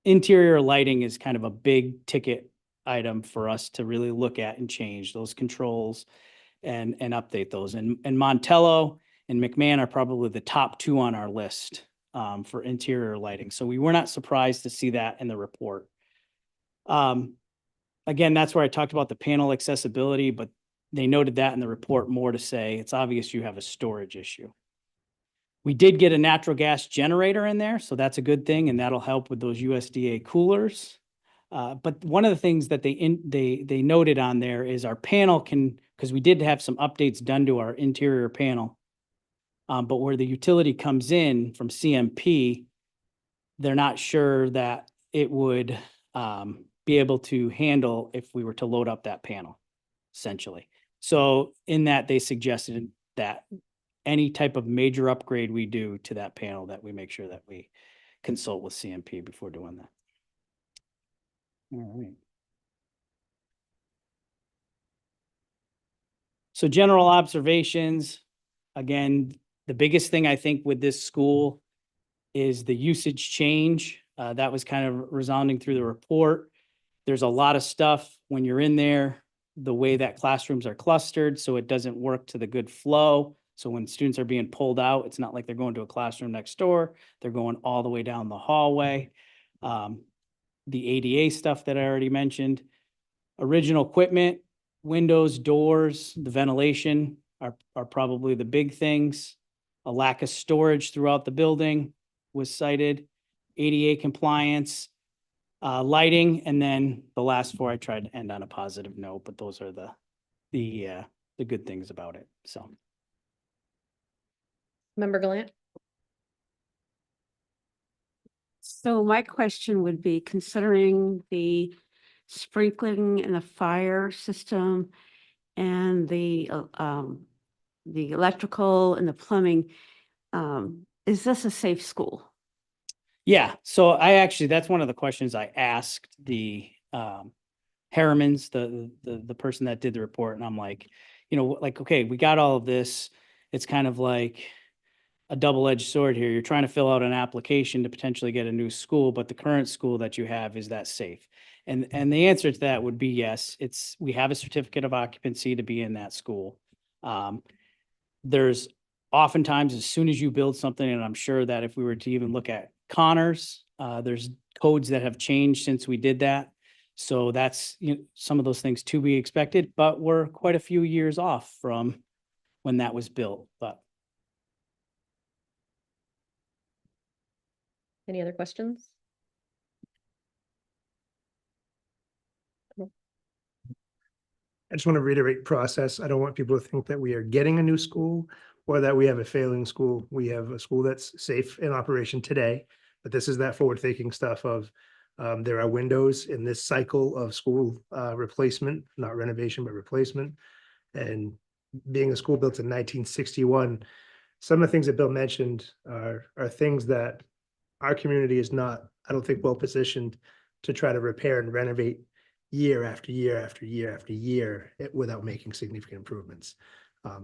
interior lighting is kind of a big ticket item for us to really look at and change those controls and update those. And Montello and McMahon are probably the top two on our list for interior lighting. So we were not surprised to see that in the report. Again, that's where I talked about the panel accessibility, but they noted that in the report more to say it's obvious you have a storage issue. We did get a natural gas generator in there, so that's a good thing, and that'll help with those USDA coolers. But one of the things that they noted on there is our panel because we did have some updates done to our interior panel. But where the utility comes in from CMP, they're not sure that it would be able to handle if we were to load up that panel, essentially. So in that, they suggested that any type of major upgrade we do to that panel, that we make sure that we consult with CMP before doing that. All right. So general observations, again, the biggest thing I think with this school is the usage change. That was kind of resounding through the report. There's a lot of stuff when you're in there, the way that classrooms are clustered, so it doesn't work to the good flow. So when students are being pulled out, it's not like they're going to a classroom next door. They're going all the way down the hallway. The ADA stuff that I already mentioned. Original equipment, windows, doors, the ventilation are probably the big things. A lack of storage throughout the building was cited. ADA compliance, lighting, and then the last four I tried to end on a positive note, but those are the good things about it. So. Member Gallant? So my question would be, considering the sprinkling and the fire system and the electrical and the plumbing, is this a safe school? Yeah, so that's one of the questions I asked the Harrimans, the person that did the report, and I'm like, okay, we got all of this. It's kind of like a double-edged sword here. You're trying to fill out an application to potentially get a new school, but the current school that you have, is that safe? And the answer to that would be yes. We have a certificate of occupancy to be in that school. There's oftentimes, as soon as you build something, and I'm sure that if we were to even look at Connors, there's codes that have changed since we did that. So that's some of those things to be expected, but we're quite a few years off from when that was built. But Any other questions? I just want to reiterate process. I don't want people to think that we are getting a new school or that we have a failing school. We have a school that's safe in operation today, but this is that forward-thinking stuff of there are windows in this cycle of school replacement, not renovation, but replacement. And being a school built in 1961, some of the things that Bill mentioned are things that our community is not, I don't think, well positioned to try to repair and renovate year after year after year after year without making significant improvements.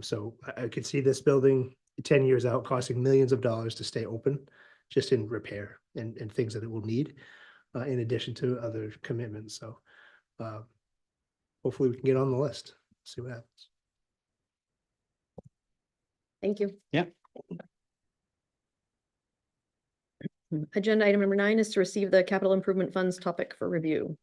So I could see this building 10 years out costing millions of dollars to stay open, just in repair and things that it will need, in addition to other commitments. So hopefully we can get on the list, see what happens. Thank you. Yeah. Agenda item number 9 is to receive the capital improvement funds topic for review.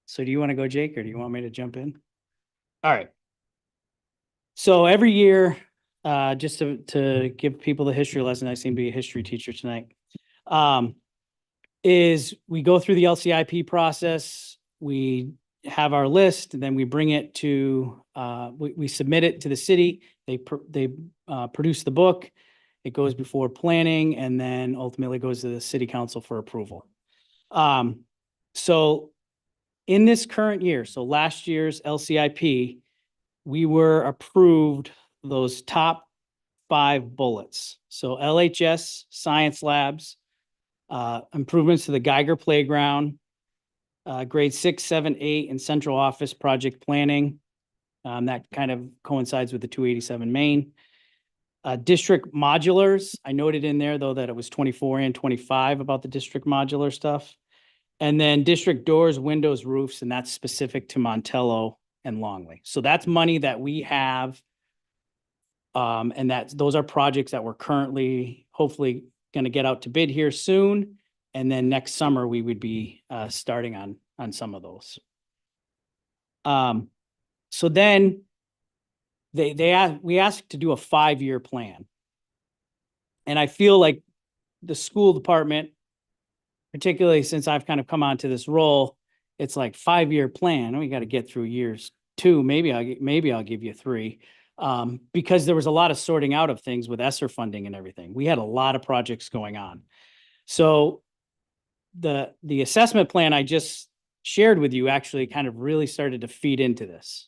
So do you want to go, Jake, or do you want me to jump in? All right. So every year, just to give people the history lesson, I seem to be a history teacher tonight, is we go through the LCIP process. We have our list, and then we bring it to, we submit it to the city. They produce the book. It goes before planning and then ultimately goes to the city council for approval. So in this current year, so last year's LCIP, we were approved those top 5 bullets. So LHS science labs, improvements to the Geiger playground, grade 6, 7, 8, and central office project planning. That kind of coincides with the 287 main. District modulars, I noted in there though that it was 24 and 25 about the district modular stuff. And then district doors, windows, roofs, and that's specific to Montello and Longley. So that's money that we have. And those are projects that we're currently hopefully going to get out to bid here soon. And then next summer, we would be starting on some of those. So then we asked to do a 5-year plan. And I feel like the school department, particularly since I've kind of come onto this role, it's like 5-year plan. We got to get through years 2. Maybe I'll give you 3. Because there was a lot of sorting out of things with ESSER funding and everything. We had a lot of projects going on. So the assessment plan I just shared with you actually kind of really started to feed into this.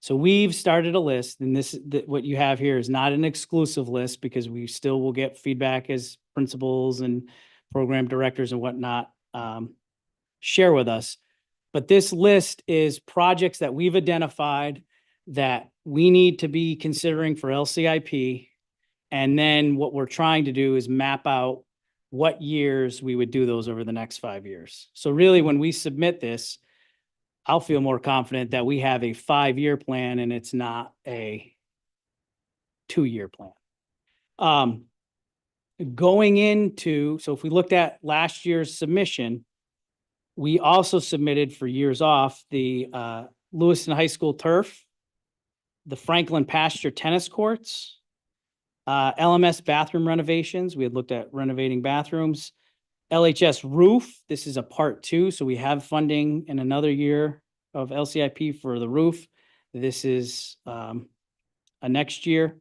So we've started a list, and what you have here is not an exclusive list because we still will get feedback as principals and program directors and whatnot share with us. But this list is projects that we've identified that we need to be considering for LCIP. And then what we're trying to do is map out what years we would do those over the next 5 years. So really, when we submit this, I'll feel more confident that we have a 5-year plan and it's not a 2-year plan. Going into, so if we looked at last year's submission, we also submitted for years off the Lewiston High School turf, the Franklin Pasture tennis courts, LMS bathroom renovations. We had looked at renovating bathrooms. LHS roof, this is a part 2, so we have funding in another year of LCIP for the roof. This is a next year.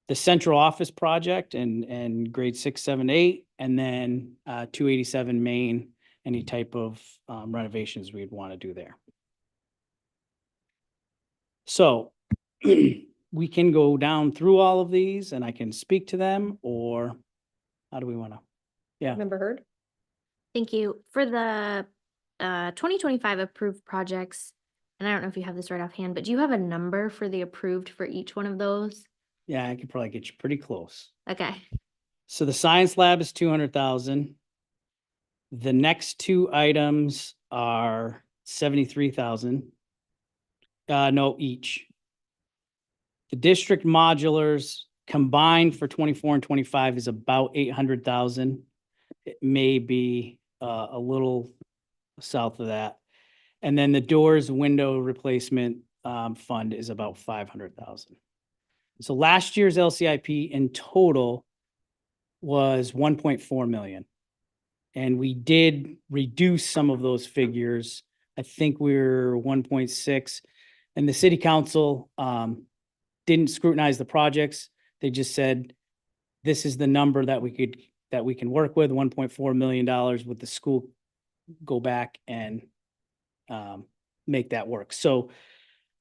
The central office project and grade 6, 7, 8, and then 287 main, any type of renovations we'd want to do there. So we can go down through all of these and I can speak to them, or how do we want to? Yeah. Member Heard? Thank you. For the 2025 approved projects, and I don't know if you have this right offhand, but do you have a number for the approved for each one of those? Yeah, I could probably get you pretty close. Okay. So the science lab is 200,000. The next 2 items are 73,000. No, each. The district modulars combined for 24 and 25 is about 800,000. It may be a little south of that. And then the doors window replacement fund is about 500,000. So last year's LCIP in total was 1.4 million. And we did reduce some of those figures. I think we're 1.6. And the city council didn't scrutinize the projects. They just said, this is the number that we can work with, $1.4 million with the school, go back and make that work. So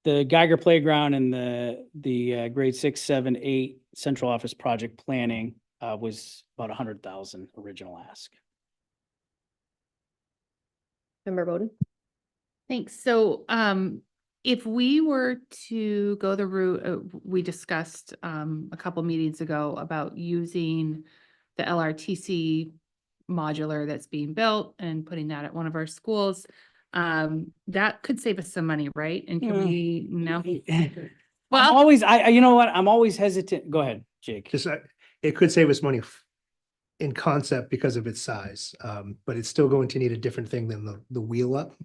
the Geiger playground and the grade 6, 7, 8 central office project planning was about 100,000 original ask. Member Bowden? Thanks. So if we were to go the route, we discussed a couple meetings ago about using the LRTC modular that's being built and putting that at one of our schools. That could save us some money, right? And can we now? Well, you know what? I'm always hesitant. Go ahead, Jake. Just, it could save us money in concept because of its size, but it's still going to need a different thing than the wheel up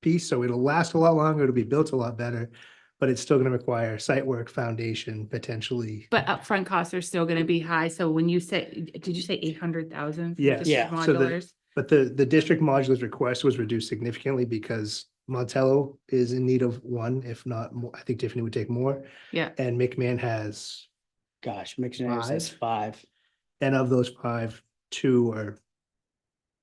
piece. So it'll last a lot longer. It'll be built a lot better, but it's still going to require site work, foundation, potentially. But upfront costs are still going to be high. So when you say, did you say 800,000? Yes. Yeah. So Modulars? but the district modulars request was reduced significantly because Montello is in need of one, if not more. I think Tiffany would take more. Yeah. And McMahon has, Gosh, missionaries has 5. and of those 5, 2 are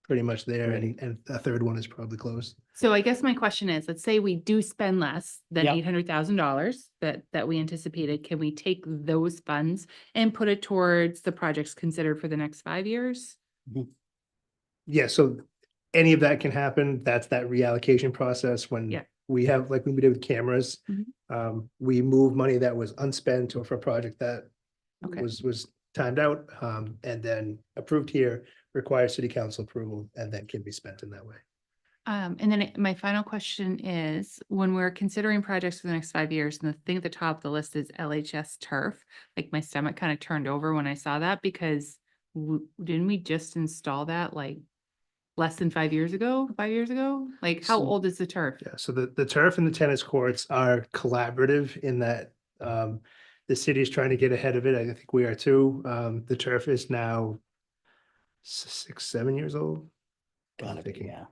pretty much there, Ready. and a third one is probably close. So I guess my question is, let's say we do spend less than Yep. $800,000 that we anticipated. Can we take those funds and put it towards the projects considered for the next 5 years? Yeah, so any of that can happen. That's that reallocation process when Yeah. we have, like when we did with cameras. Mhm. We move money that was unspent or for a project that Okay. was timed out, and then approved here, requires city council approval, and then can be spent in that way. And then my final question is, when we're considering projects for the next 5 years, and the thing at the top of the list is LHS turf, like my stomach kind of turned over when I saw that, because didn't we just install that like less than 5 years ago, 5 years ago? Like, how So- old is the turf? Yeah, so the turf and the tennis courts are collaborative in that the city is trying to get ahead of it. I think we are too. The turf is now 6, 7 years old. Gotta be, thinking. yeah.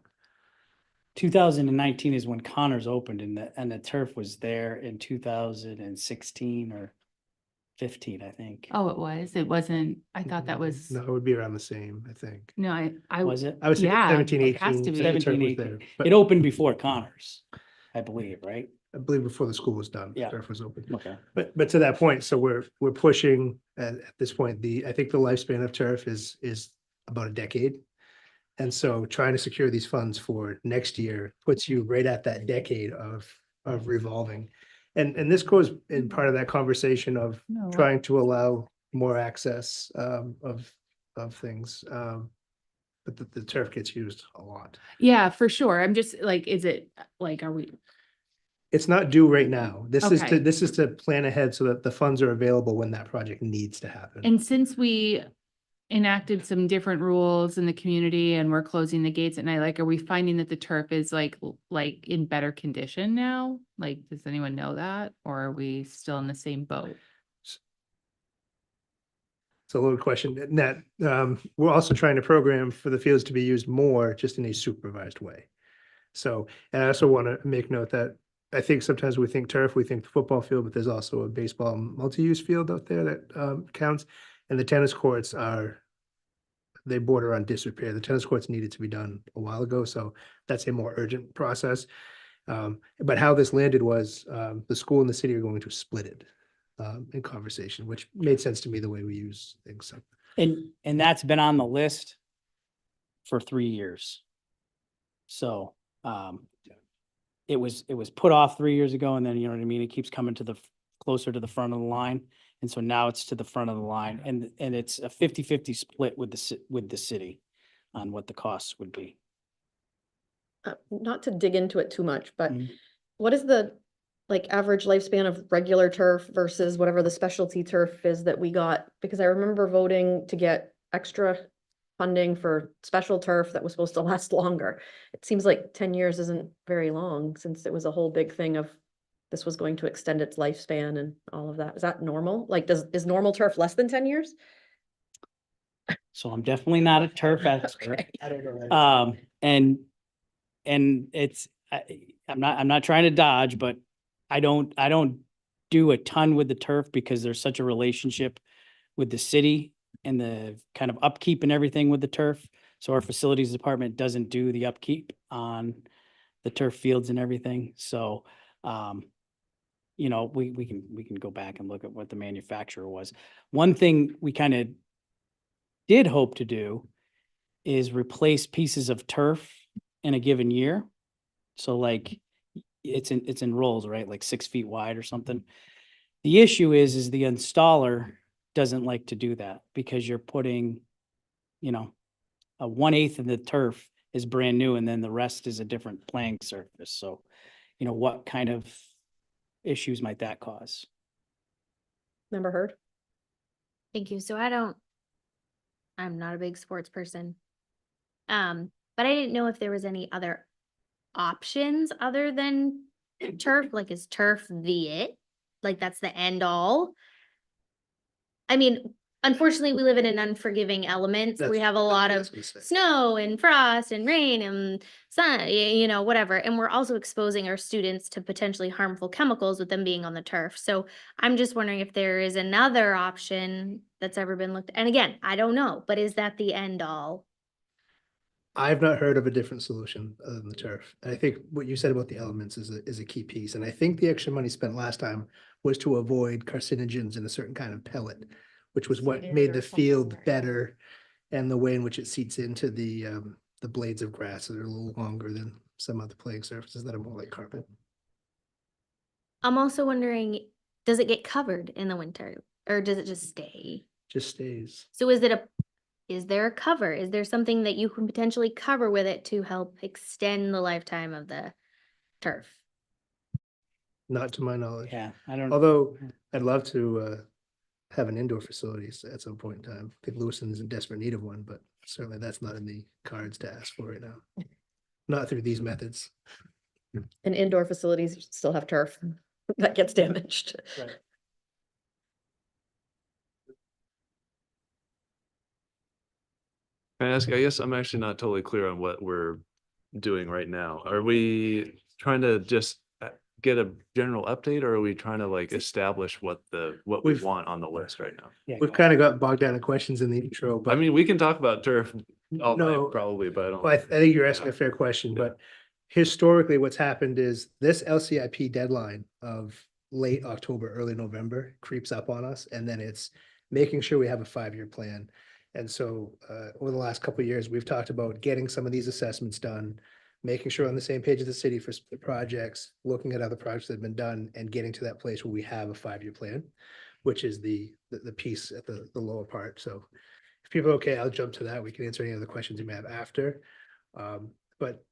2019 is when Connors opened and the turf was there in 2016 or 15, I think. Oh, it was. It wasn't. I thought that was. No, it would be around the same, I think. No, I. Was it? I would say Yeah, 17, it has 18, to be. the turf 17, was 18. there. But It opened before Connors, I believe, right? I believe before the school was done, the Yeah. turf was open. Okay. But to that point, so we're pushing at this point, I think the lifespan of turf is about a decade. And so trying to secure these funds for next year puts you right at that decade of revolving. And this goes in part of that conversation of No, trying to allow more access of things. But the turf gets used a lot. Yeah, for sure. I'm just like, is it like, are we? It's not due right now. Okay. This is to plan ahead so that the funds are available when that project needs to happen. And since we enacted some different rules in the community and we're closing the gates at night, like, are we finding that the turf is like in better condition now? Like, does anyone know that? Or are we still in the same boat? It's a loaded question. And that, we're also trying to program for the fields to be used more just in a supervised way. So, and I also want to make note that I think sometimes we think turf, we think the football field, but there's also a baseball multi-use field out there that counts. And the tennis courts they border on disrepair. The tennis courts needed to be done a while ago, so that's a more urgent process. But how this landed was the school and the city are going to split it in conversation, which made sense to me the way we use things. So And that's been on the list for 3 years. So, it was put off 3 years ago, and then, you know what I mean? It keeps coming to closer to the front of the line. And so now it's to the front of the line, and it's a 50-50 split with the city on what the costs would be. Not to dig into it too much, but Mhm. what is the like average lifespan of regular turf versus whatever the specialty turf is that we got? Because I remember voting to get extra funding for special turf that was supposed to last longer. It seems like 10 years isn't very long, since it was a whole big thing of this was going to extend its lifespan and all of that. Is that normal? Like, is normal turf less than 10 years? So I'm definitely not a turf expert. Okay. I don't know. And it's, I'm not trying to dodge, but I don't do a ton with the turf because there's such a relationship with the city and the kind of upkeep and everything with the turf. So our facilities department doesn't do the upkeep on the turf fields and everything. So, you know, we can go back and look at what the manufacturer was. One thing we kind of did hope to do is replace pieces of turf in a given year. So like it's in rolls, right? Like 6 feet wide or something. The issue is the installer doesn't like to do that because you're putting, you know, a 1/8 of the turf is brand new and then the rest is a different playing surface. So, you know, what kind of issues might that cause? Never heard. Thank you. So I'm not a big sports person. But I didn't know if there was any other options other than turf. Like, is turf it? Like, that's the end all? I mean, unfortunately, we live in an unforgiving element. We That's- have a lot that's of what I was gonna say. snow and frost and rain and sun, you know, whatever. And we're also exposing our students to potentially harmful chemicals with them being on the turf. So I'm just wondering if there is another option that's ever been looked, and again, I don't know, but is that the end all? I've not heard of a different solution other than the turf. And I think what you said about the elements is a key piece. And I think the extra money spent last time was to avoid carcinogens in a certain kind of pellet, which was what made the field better, and the way in which it seeps into the blades of grass that are a little longer than some other playing surfaces that are more like carpet. I'm also wondering, does it get covered in the winter or does it just stay? Just stays. So is there a cover? Is there something that you can potentially cover with it to help extend the lifetime of the turf? Not to my knowledge. Yeah, I don't. Although I'd love to have an indoor facilities at some point in time. I think Lewiston is in desperate need of one, but certainly that's not in the cards to ask for right now. Not through these methods. And indoor facilities still have turf that gets damaged. Right. Can I ask, I guess I'm actually not totally clear on what we're doing right now. Are we trying to just get a general update, or are we trying to like establish what we We've- want on the list right now? Yeah, We've kind of got bogged down in questions in the intro, I but mean, we can talk about turf all No. night probably, but I don't. well, I think you're asking a fair question, but historically, what's happened is this LCIP deadline of late October, early November creeps up on us, and then it's making sure we have a 5-year plan. And so over the last couple of years, we've talked about getting some of these assessments done, making sure we're on the same page as the city for the projects, looking at other projects that have been done, and getting to that place where we have a 5-year plan, which is the piece at the lower part. So if people are okay, I'll jump to that. We can answer any other questions you may have after. But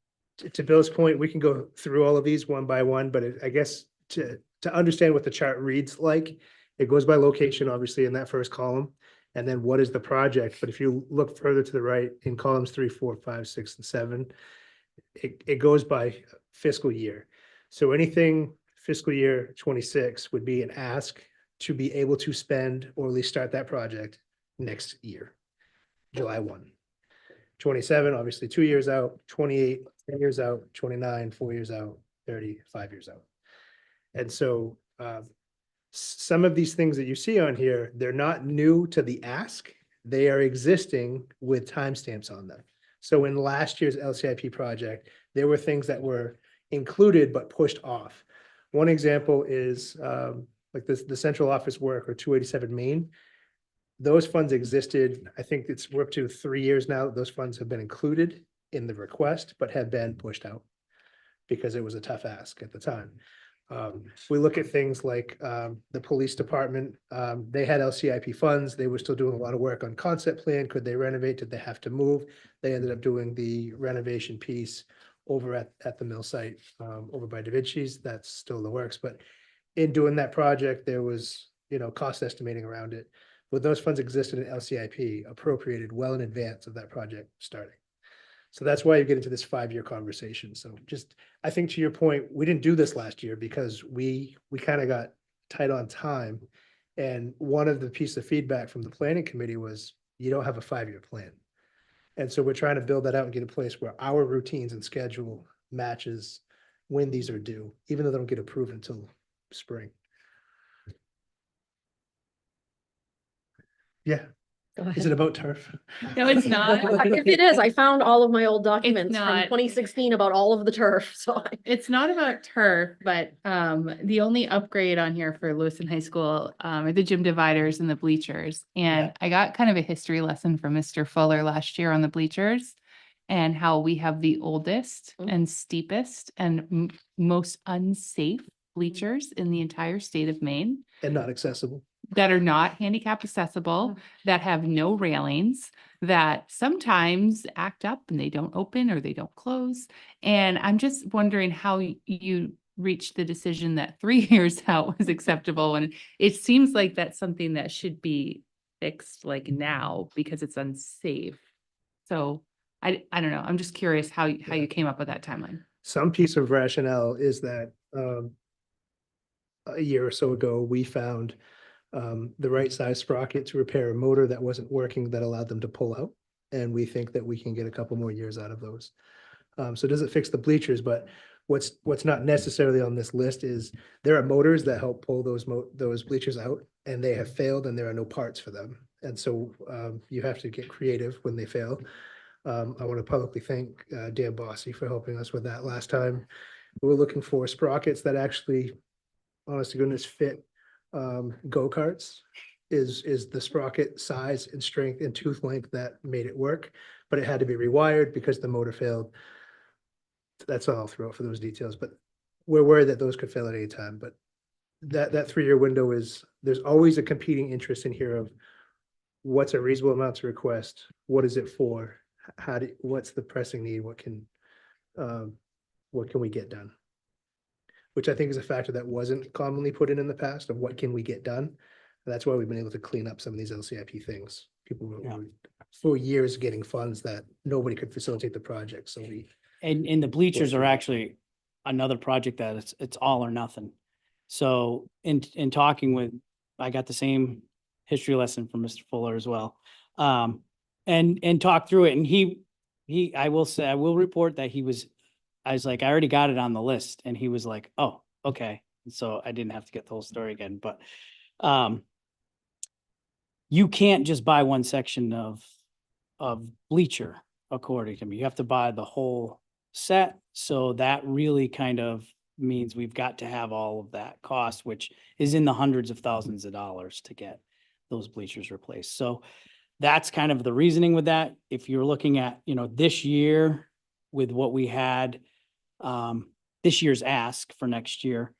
to Bill's point, we can go through all of these one by one, but I guess to understand what the chart reads like, it goes by location, obviously, in that first column. And then what is the project? But if you look further to the right in columns 3, 4, 5, 6, and 7, it goes by fiscal year. So anything fiscal year 26 would be an ask to be able to spend or at least start that project next year, July 1. 27, obviously 2 years out, 28, 10 years out, 29, 4 years out, 30, 5 years out. And so some of these things that you see on here, they're not new to the ask. They are existing with timestamps on them. So in last year's LCIP project, there were things that were included but pushed off. One example is like the central office work or 287 Main. Those funds existed, I think we're up to 3 years now. Those funds have been included in the request, but have been pushed out because it was a tough ask at the time. We look at things like the police department. They had LCIP funds. They were still doing a lot of work on concept plan. Could they renovate? Did they have to move? They ended up doing the renovation piece over at the mill site over by Da Vinci's. That's still in the works. But in doing that project, there was, cost estimating around it. But those funds existed in LCIP, appropriated well in advance of that project starting. So that's why you get into this 5-year conversation. So just, I think to your point, we didn't do this last year because we kind of got tight on time. And one of the pieces of feedback from the planning committee was you don't have a 5-year plan. And so we're trying to build that out and get a place where our routines and schedule matches when these are due, even though they don't get approved until spring. Yeah. Go Is ahead. it about turf? No, it's not. If it is, I found all of my old documents from not. 2016 about all of the turf, so. It's not about turf, but the only upgrade on here for Lewiston High School are the gym dividers and the bleachers. And I got kind of a history lesson from Mr. Fuller last year on the bleachers and how we have the oldest and steepest and most unsafe bleachers in the entire state of Maine And not accessible. that are not handicap accessible, that have no railings, that sometimes act up and they don't open or they don't close. And I'm just wondering how you reached the decision that 3 years out was acceptable. And it seems like that's something that should be fixed like now because it's unsafe. So I don't know. I'm just curious how you came up with that timeline. Some piece of rationale is that a year or so ago, we found the right size sprocket to repair a motor that wasn't working that allowed them to pull out. And we think that we can get a couple more years out of those. So it doesn't fix the bleachers, but what's not necessarily on this list is there are motors that help pull those bleachers out, and they have failed and there are no parts for them. And so you have to get creative when they fail. I want to publicly thank Dan Bossy for helping us with that last time. We were looking for sprockets that actually, honest to goodness, fit go-karts. Is the sprocket size and strength and tooth length that made it work, but it had to be rewired because the motor failed. That's all I'll throw out for those details, but we're worried that those could fail at any time, but that 3-year window there's always a competing interest in here of what's a reasonable amount to request, what is it for, what's the pressing need, what can we get done? Which I think is a factor that wasn't commonly put in the past of what can we get done. That's why we've been able to clean up some of these LCIP things. People were for years getting funds that nobody could facilitate the project, so we. And the bleachers are actually another project that it's all or nothing. So in talking with, I got the same history lesson from Mr. Fuller as well. And talk through it. And I will report that I was like, I already got it on the list. And he was like, oh, okay. So I didn't have to get the whole story again, but you can't just buy one section of bleacher, according to me. You have to buy the whole set. So that really kind of means we've got to have all of that cost, which is in the hundreds of thousands of dollars to get those bleachers replaced. So that's kind of the reasoning with that. If you're looking at, this year with what we had, this year's ask for next year,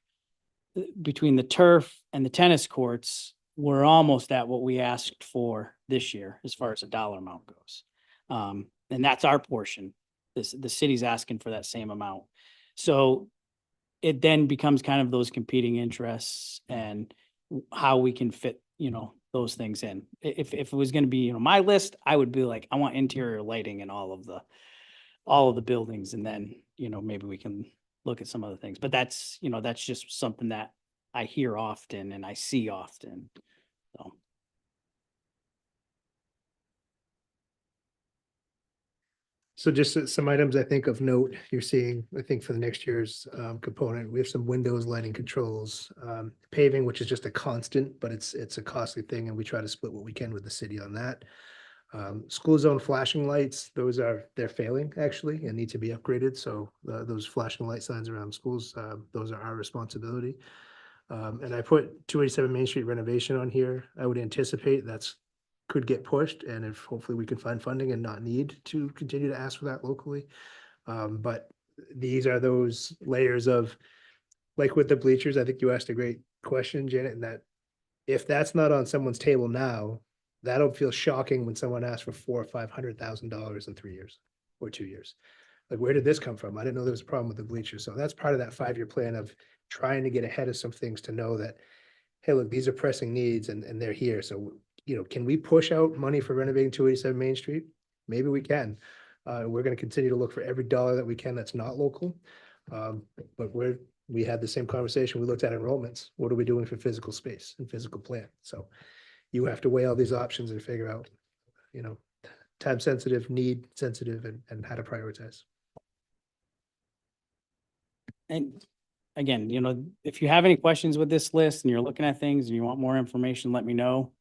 between the turf and the tennis courts, we're almost at what we asked for this year as far as a dollar amount goes. And that's our portion. The city's asking for that same amount. So it then becomes kind of those competing interests and how we can fit, those things in. If it was going to be, my list, I would be like, I want interior lighting in all of the buildings. And then, maybe we can look at some other things, but that's just something that I hear often and I see often. So. So just some items I think of note you're seeing, I think for the next year's component, we have some windows, lighting controls, paving, which is just a constant, but it's a costly thing. And we try to split what we can with the city on that. School zone flashing lights, they're failing actually and need to be upgraded. So those flashing light signs around schools, those are our responsibility. And I put 287 Main Street renovation on here. I would anticipate could get pushed, and if hopefully we can find funding and not need to continue to ask for that locally. But these are those layers of, like with the bleachers, I think you asked a great question, Janet, and that if that's not on someone's table now, that'll feel shocking when someone asks for $400,000 or $500,000 in 3 years or 2 years. Like, where did this come from? I didn't know there was a problem with the bleachers. So that's part of that 5-year plan of trying to get ahead of some things to know that, hey, look, these are pressing needs and they're here. So, can we push out money for renovating 287 Main Street? Maybe we can. We're going to continue to look for every dollar that we can that's not local. But we had the same conversation. We looked at enrollments. What are we doing for physical space and physical plant? So you have to weigh all these options and figure out, time sensitive, need sensitive, and how to prioritize. And again, if you have any questions with this list and you're looking at things and you want more information, let me know.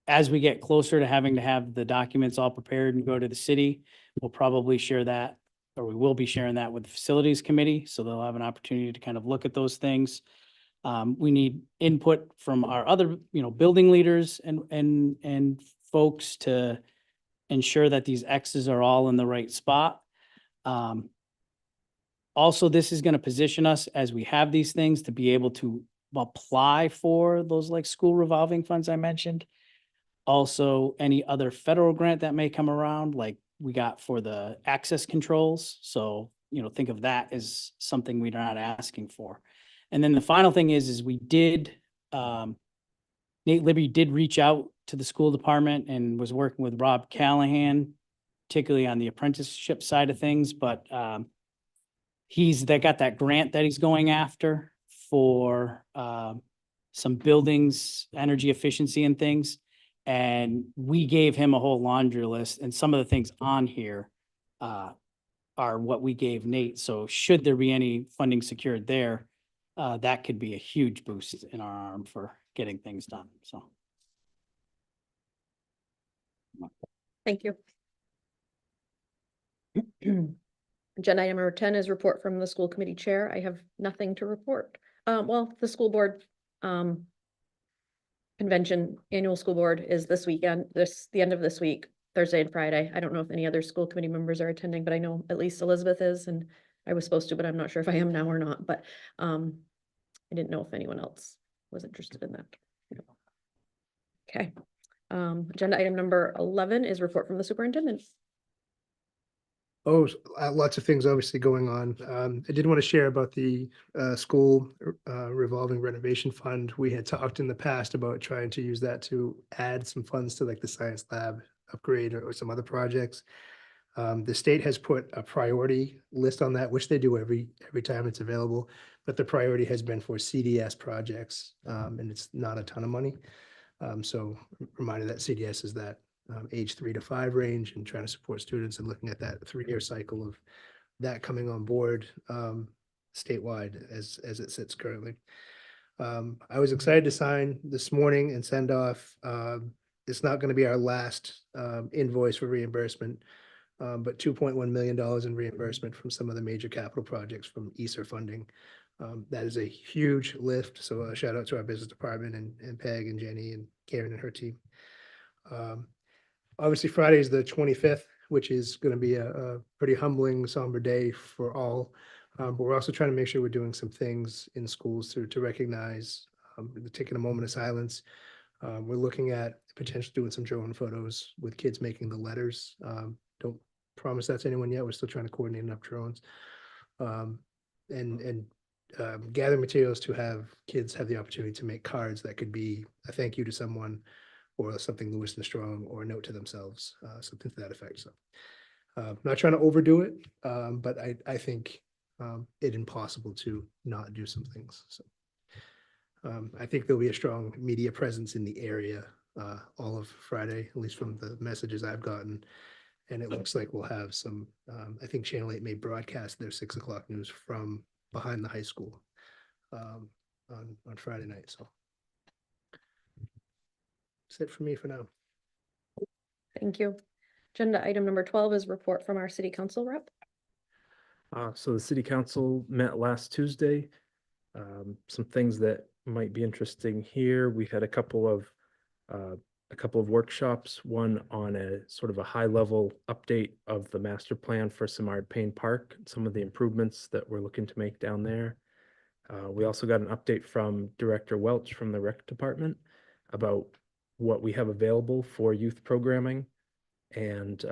As we get closer to having to have the documents all prepared and go to the city, we'll probably share that, or we will be sharing that with the facilities committee. So they'll have an opportunity to kind of look at those things. We need input from our other, building leaders and folks to ensure that these X's are all in the right spot. Also, this is going to position us as we have these things to be able to apply for those like school revolving funds I mentioned. Also, any other federal grant that may come around, like we got for the access controls. So, think of that as something we're not asking for. And then the final thing is we did, Nate Libby did reach out to the school department and was working with Rob Callahan, particularly on the apprenticeship side of things, but they got that grant that he's going after for some buildings, energy efficiency and things. And we gave him a whole laundry list, and some of the things on here are what we gave Nate. So should there be any funding secured there, that could be a huge boost in our arm for getting things done, so. Thank you. Agenda item number 10 is report from the school committee chair. I have nothing to report. Well, the school board convention, annual school board is this weekend, the end of this week, Thursday and Friday. I don't know if any other school committee members are attending, but I know at least Elizabeth is, and I was supposed to, but I'm not sure if I am now or not, but I didn't know if anyone else was interested in that. Okay. Agenda item number 11 is report from the superintendent. Oh, lots of things obviously going on. I did want to share about the school revolving renovation fund. We had talked in the past about trying to use that to add some funds to like the science lab upgrade or some other projects. The state has put a priority list on that, which they do every time it's available, but the priority has been for CDS projects, and it's not a ton of money. So reminder that CDS is that age 3 to 5 range, and trying to support students and looking at that 3-year cycle of that coming on board statewide as it sits currently. I was excited to sign this morning and send off. It's not going to be our last invoice for reimbursement, but $2.1 million in reimbursement from some of the major capital projects from ESSER funding. That is a huge lift. So a shout out to our business department and Peg and Jenny and Karen and her team. Obviously Friday is the 25th, which is going to be a pretty humbling, somber day for all. But we're also trying to make sure we're doing some things in schools to recognize, taking a moment of silence. We're looking at potentially doing some drone photos with kids making the letters. Don't promise that to anyone yet. We're still trying to coordinate enough drones. And gather materials to have kids have the opportunity to make cards that could be a thank you to someone, or something Lewiston strong, or a note to themselves, something to that effect. So not trying to overdo it, but I think it's impossible to not do some things. So I think there'll be a strong media presence in the area all of Friday, at least from the messages I've gotten. And it looks like we'll have some, I think Channel 8 may broadcast their 6 o'clock news from behind the high school on Friday night. So that's it for me for now. Thank you. Agenda item number 12 is report from our city council rep. So the city council met last Tuesday. Some things that might be interesting here. We had a couple of workshops, one on a sort of a high level update of the master plan for Simard Payne Park, some of the improvements that we're looking to make down there. We also got an update from Director Welch from the rec department about what we have available for youth programming, and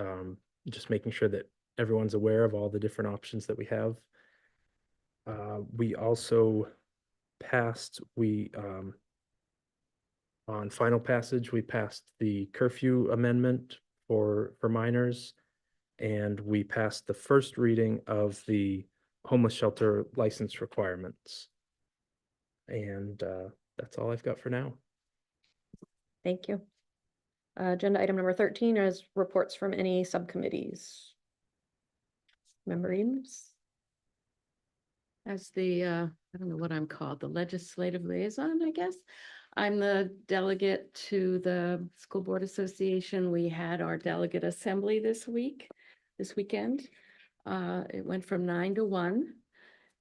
just making sure that everyone's aware of all the different options that we have. We also passed, on final passage, we passed the curfew amendment for minors, and we passed the first reading of the homeless shelter license requirements. And that's all I've got for now. Thank you. Agenda item number 13 is reports from any subcommittees. Member Eames? As the, I don't know what I'm called, the legislative liaison, I guess. I'm the delegate to the School Board Association. We had our delegate assembly this weekend. It went from 9 to 1,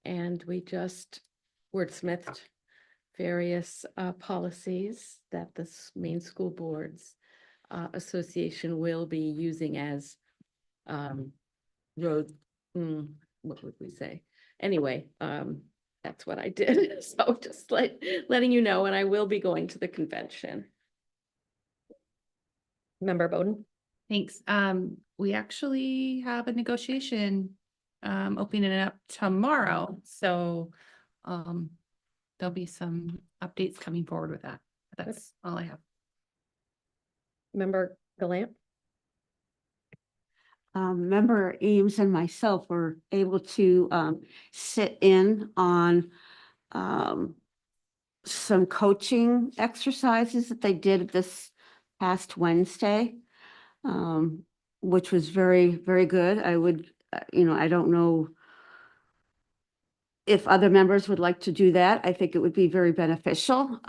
and we just wordsmithed various policies that the main school boards association will be using as road, what would we say? Anyway, that's what I did. So just letting you know, and I will be going to the convention. Member Bowden? Thanks. We actually have a negotiation opening it up tomorrow. So there'll be some updates coming forward with that. That's all I have. Member Gallant? Member Eames and myself were able to sit in on some coaching exercises that they did this past Wednesday, which was very, very good. I would, I don't know if other members would like to do that. I think it would be very beneficial.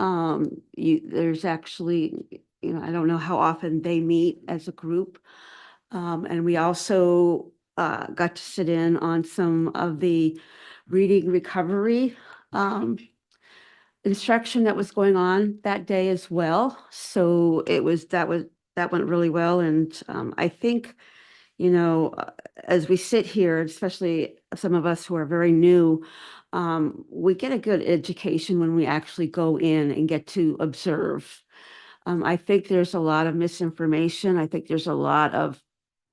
There's actually, I don't know how often they meet as a group. And we also got to sit in on some of the reading recovery instruction that was going on that day as well. So that went really well. And I think, as we sit here, especially some of us who are very new, we get a good education when we actually go in and get to observe. I think there's a lot of misinformation. I think there's a lot of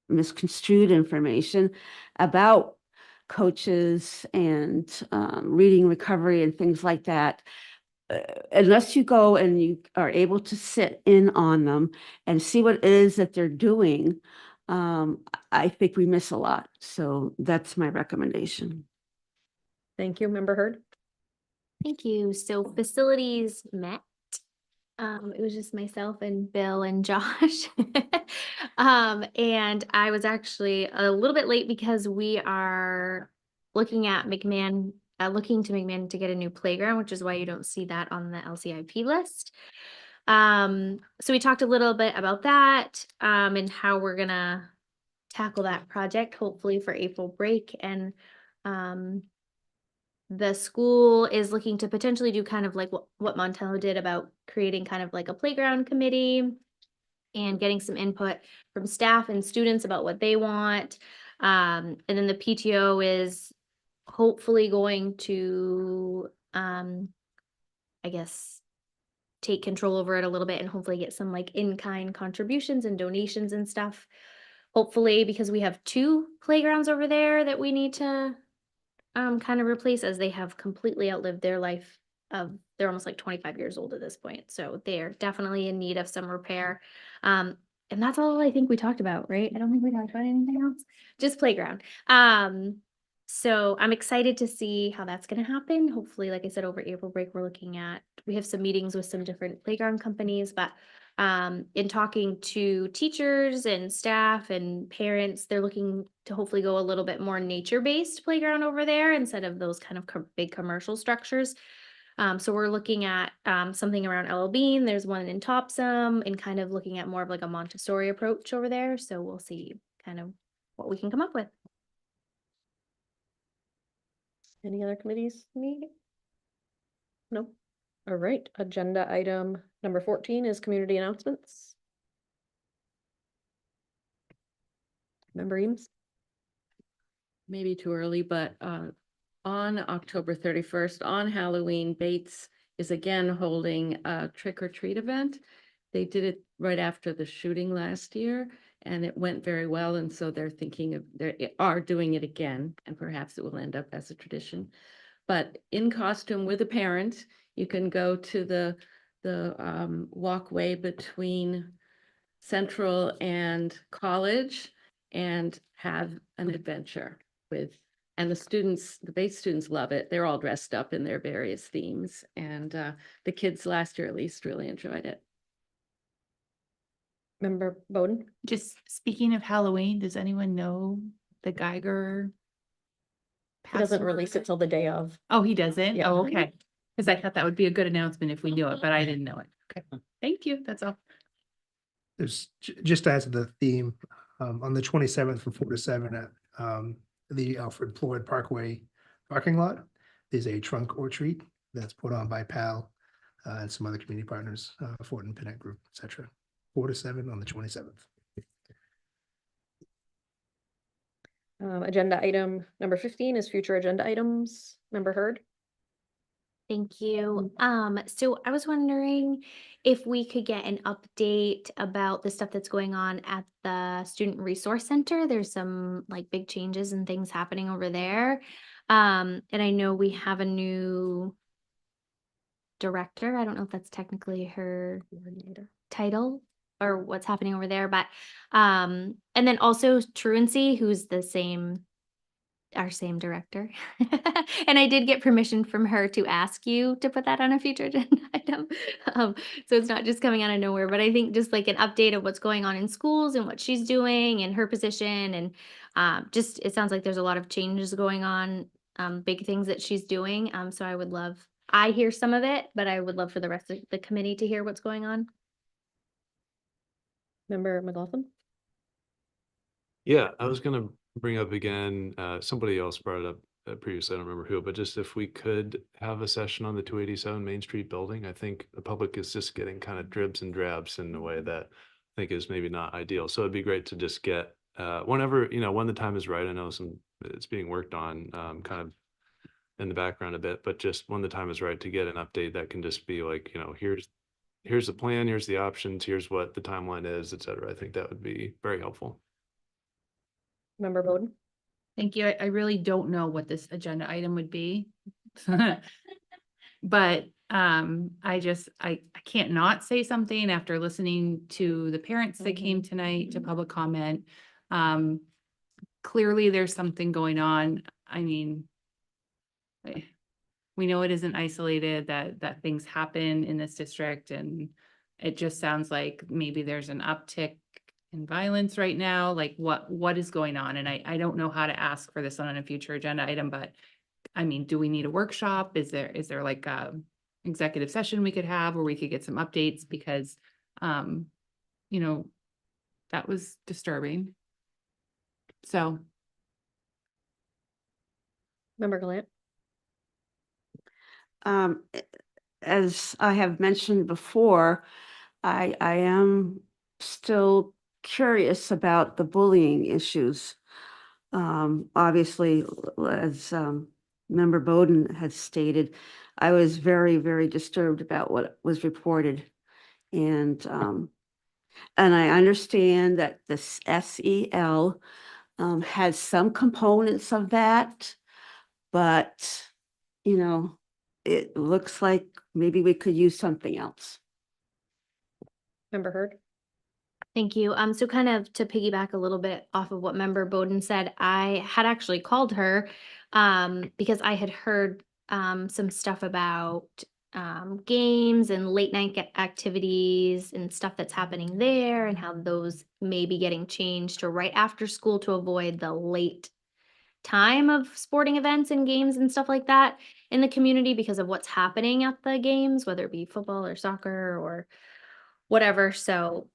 misconstrued information about coaches and reading recovery and things like that. Unless you go and you are able to sit in on them and see what it is that they're doing, I think we miss a lot. So that's my recommendation. Thank you, Member Hurd. Thank you. So facilities met. It was just myself and Bill and Josh. And I was actually a little bit late because we are looking at looking to McMahon to get a new playground, which is why you don't see that on the LCIP list. So we talked a little bit about that, and how we're gonna tackle that project, hopefully for April break. And, the school is looking to potentially do kind of like what Montello did about creating kind of like a playground committee and getting some input from staff and students about what they want. And then the PTO is hopefully going to, I guess, take control over it a little bit and hopefully get some like in-kind contributions and donations and stuff. Hopefully, because we have 2 playgrounds over there that we need to kind of replace, as they have completely outlived their life. They're almost like 25 years old at this point, so they're definitely in need of some repair. And that's all I think we talked about, right? I don't think we talked about anything else, just playground. So I'm excited to see how that's going to happen. Hopefully, like I said, over April break, we have some meetings with some different playground companies, but in talking to teachers and staff and parents, they're looking to hopefully go a little bit more nature-based playground over there instead of those kind of big commercial structures. So we're looking at something around LL Bean. There's one in Topsom, and kind of looking at more of like a Montessori approach over there. So we'll see kind of what we can come up with. Any other committees meet? Nope. All right, agenda item number 14 is community announcements. Member Eames? Maybe too early, but on October 31st, on Halloween, Bates is again holding a trick or treat event. They did it right after the shooting last year, and it went very well. And so they are doing it again, and perhaps it will end up as a tradition. But in costume with a parent, you can go to the walkway between Central and College and have an adventure and the Bates students love it. They're all dressed up in their various themes, and the kids last year at least really enjoyed it. Member Bowden? Just speaking of Halloween, does anyone know the Geiger? He doesn't release it till the day of. Oh, he doesn't? Yeah. Oh, okay. Because I thought that would be a good announcement if we knew it, but I didn't know it. Okay, thank you. That's all. There's, just to add to the theme, on the 27th from 4 to 7 at the Alfred Floyd Parkway parking lot, there's a trunk or treat that's put on by PAL and some other community partners, Fort and Pinnet Group, etc. 4 to 7 on the 27th. Agenda item number 15 is future agenda items. Member Hurd? Thank you. So I was wondering if we could get an update about the stuff that's going on at the Student Resource Center. There's some like big changes and things happening over there. And I know we have a new director. I don't know if that's technically her title or what's happening over there, but and then also Truancy, who's the same our same director. And I did get permission from her to ask you to put that on a future agenda item. So it's not just coming out of nowhere, but I think just like an update of what's going on in schools and what she's doing and her position. And just, it sounds like there's a lot of changes going on, big things that she's doing. So I hear some of it, but I would love for the rest of the committee to hear what's going on. Member McLaughlin? Yeah, I was gonna bring up again, somebody else brought it up previously, I don't remember who, but just if we could have a session on the 287 Main Street building, I think the public is just getting kind of dribs and drabs in a way that I think is maybe not ideal. So it'd be great to just get, whenever, when the time is right, I know it's being worked on, kind of in the background a bit, but just when the time is right to get an update that can just be like, here's the plan, here's the options, here's what the timeline is, et cetera. I think that would be very helpful. Member Bowden? Thank you. I really don't know what this agenda item would be. But I can't not say something after listening to the parents that came tonight to public comment. Clearly there's something going on. I mean, we know it isn't isolated, that things happen in this district, and it just sounds like maybe there's an uptick in violence right now. Like what is going on? And I don't know how to ask for this on a future agenda item, but I mean, do we need a workshop? Is there like a executive session we could have where we could get some updates? Because, that was disturbing. So. Member Gallant? As I have mentioned before, I am still curious about the bullying issues. Obviously, as Member Bowden has stated, I was very, very disturbed about what was reported. And I understand that the SEL has some components of that, but, it looks like maybe we could use something else. Member Hurd? Thank you. So kind of to piggyback a little bit off of what Member Bowden said, I had actually called her because I had heard some stuff about games and late night activities and stuff that's happening there, and how those may be getting changed to right after school to avoid the late time of sporting events and games and stuff like that in the community because of what's happening at the games, whether it be football or soccer or whatever. So,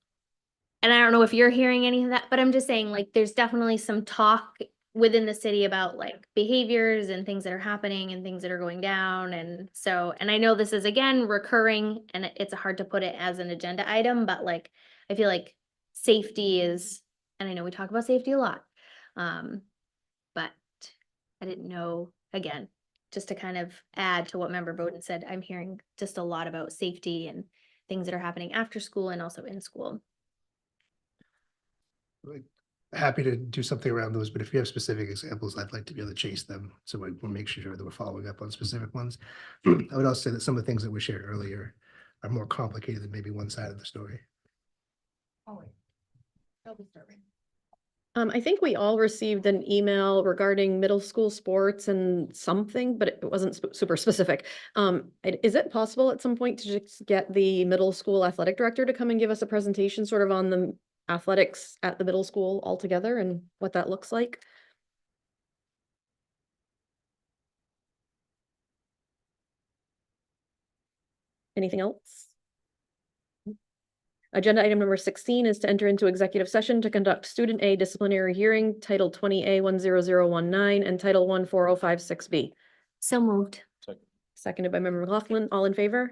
and I don't know if you're hearing any of that, but I'm just saying, like, there's definitely some talk within the city about like behaviors and things that are happening and things that are going down. And so, and I know this is again recurring and it's hard to put it as an agenda item, but like, I feel like safety is, and I know we talk about safety a lot. But I didn't know, again, just to kind of add to what Member Bowden said, I'm hearing just a lot about safety and things that are happening after school and also in school. Happy to do something around those, but if you have specific examples, I'd like to be able to chase them. So we'll make sure that we're following up on specific ones. I would also say that some of the things that were shared earlier are more complicated than maybe one side of the story. I think we all received an email regarding middle school sports and something, but it wasn't super specific. Is it possible at some point to just get the middle school athletic director to come and give us a presentation sort of on the athletics at the middle school altogether and what that looks like? Anything else? Agenda item number 16 is to enter into executive session to conduct student A disciplinary hearing, Title 20A 10019 and Title 14056B. So moved. Seconded by Member McLaughlin. All in favor?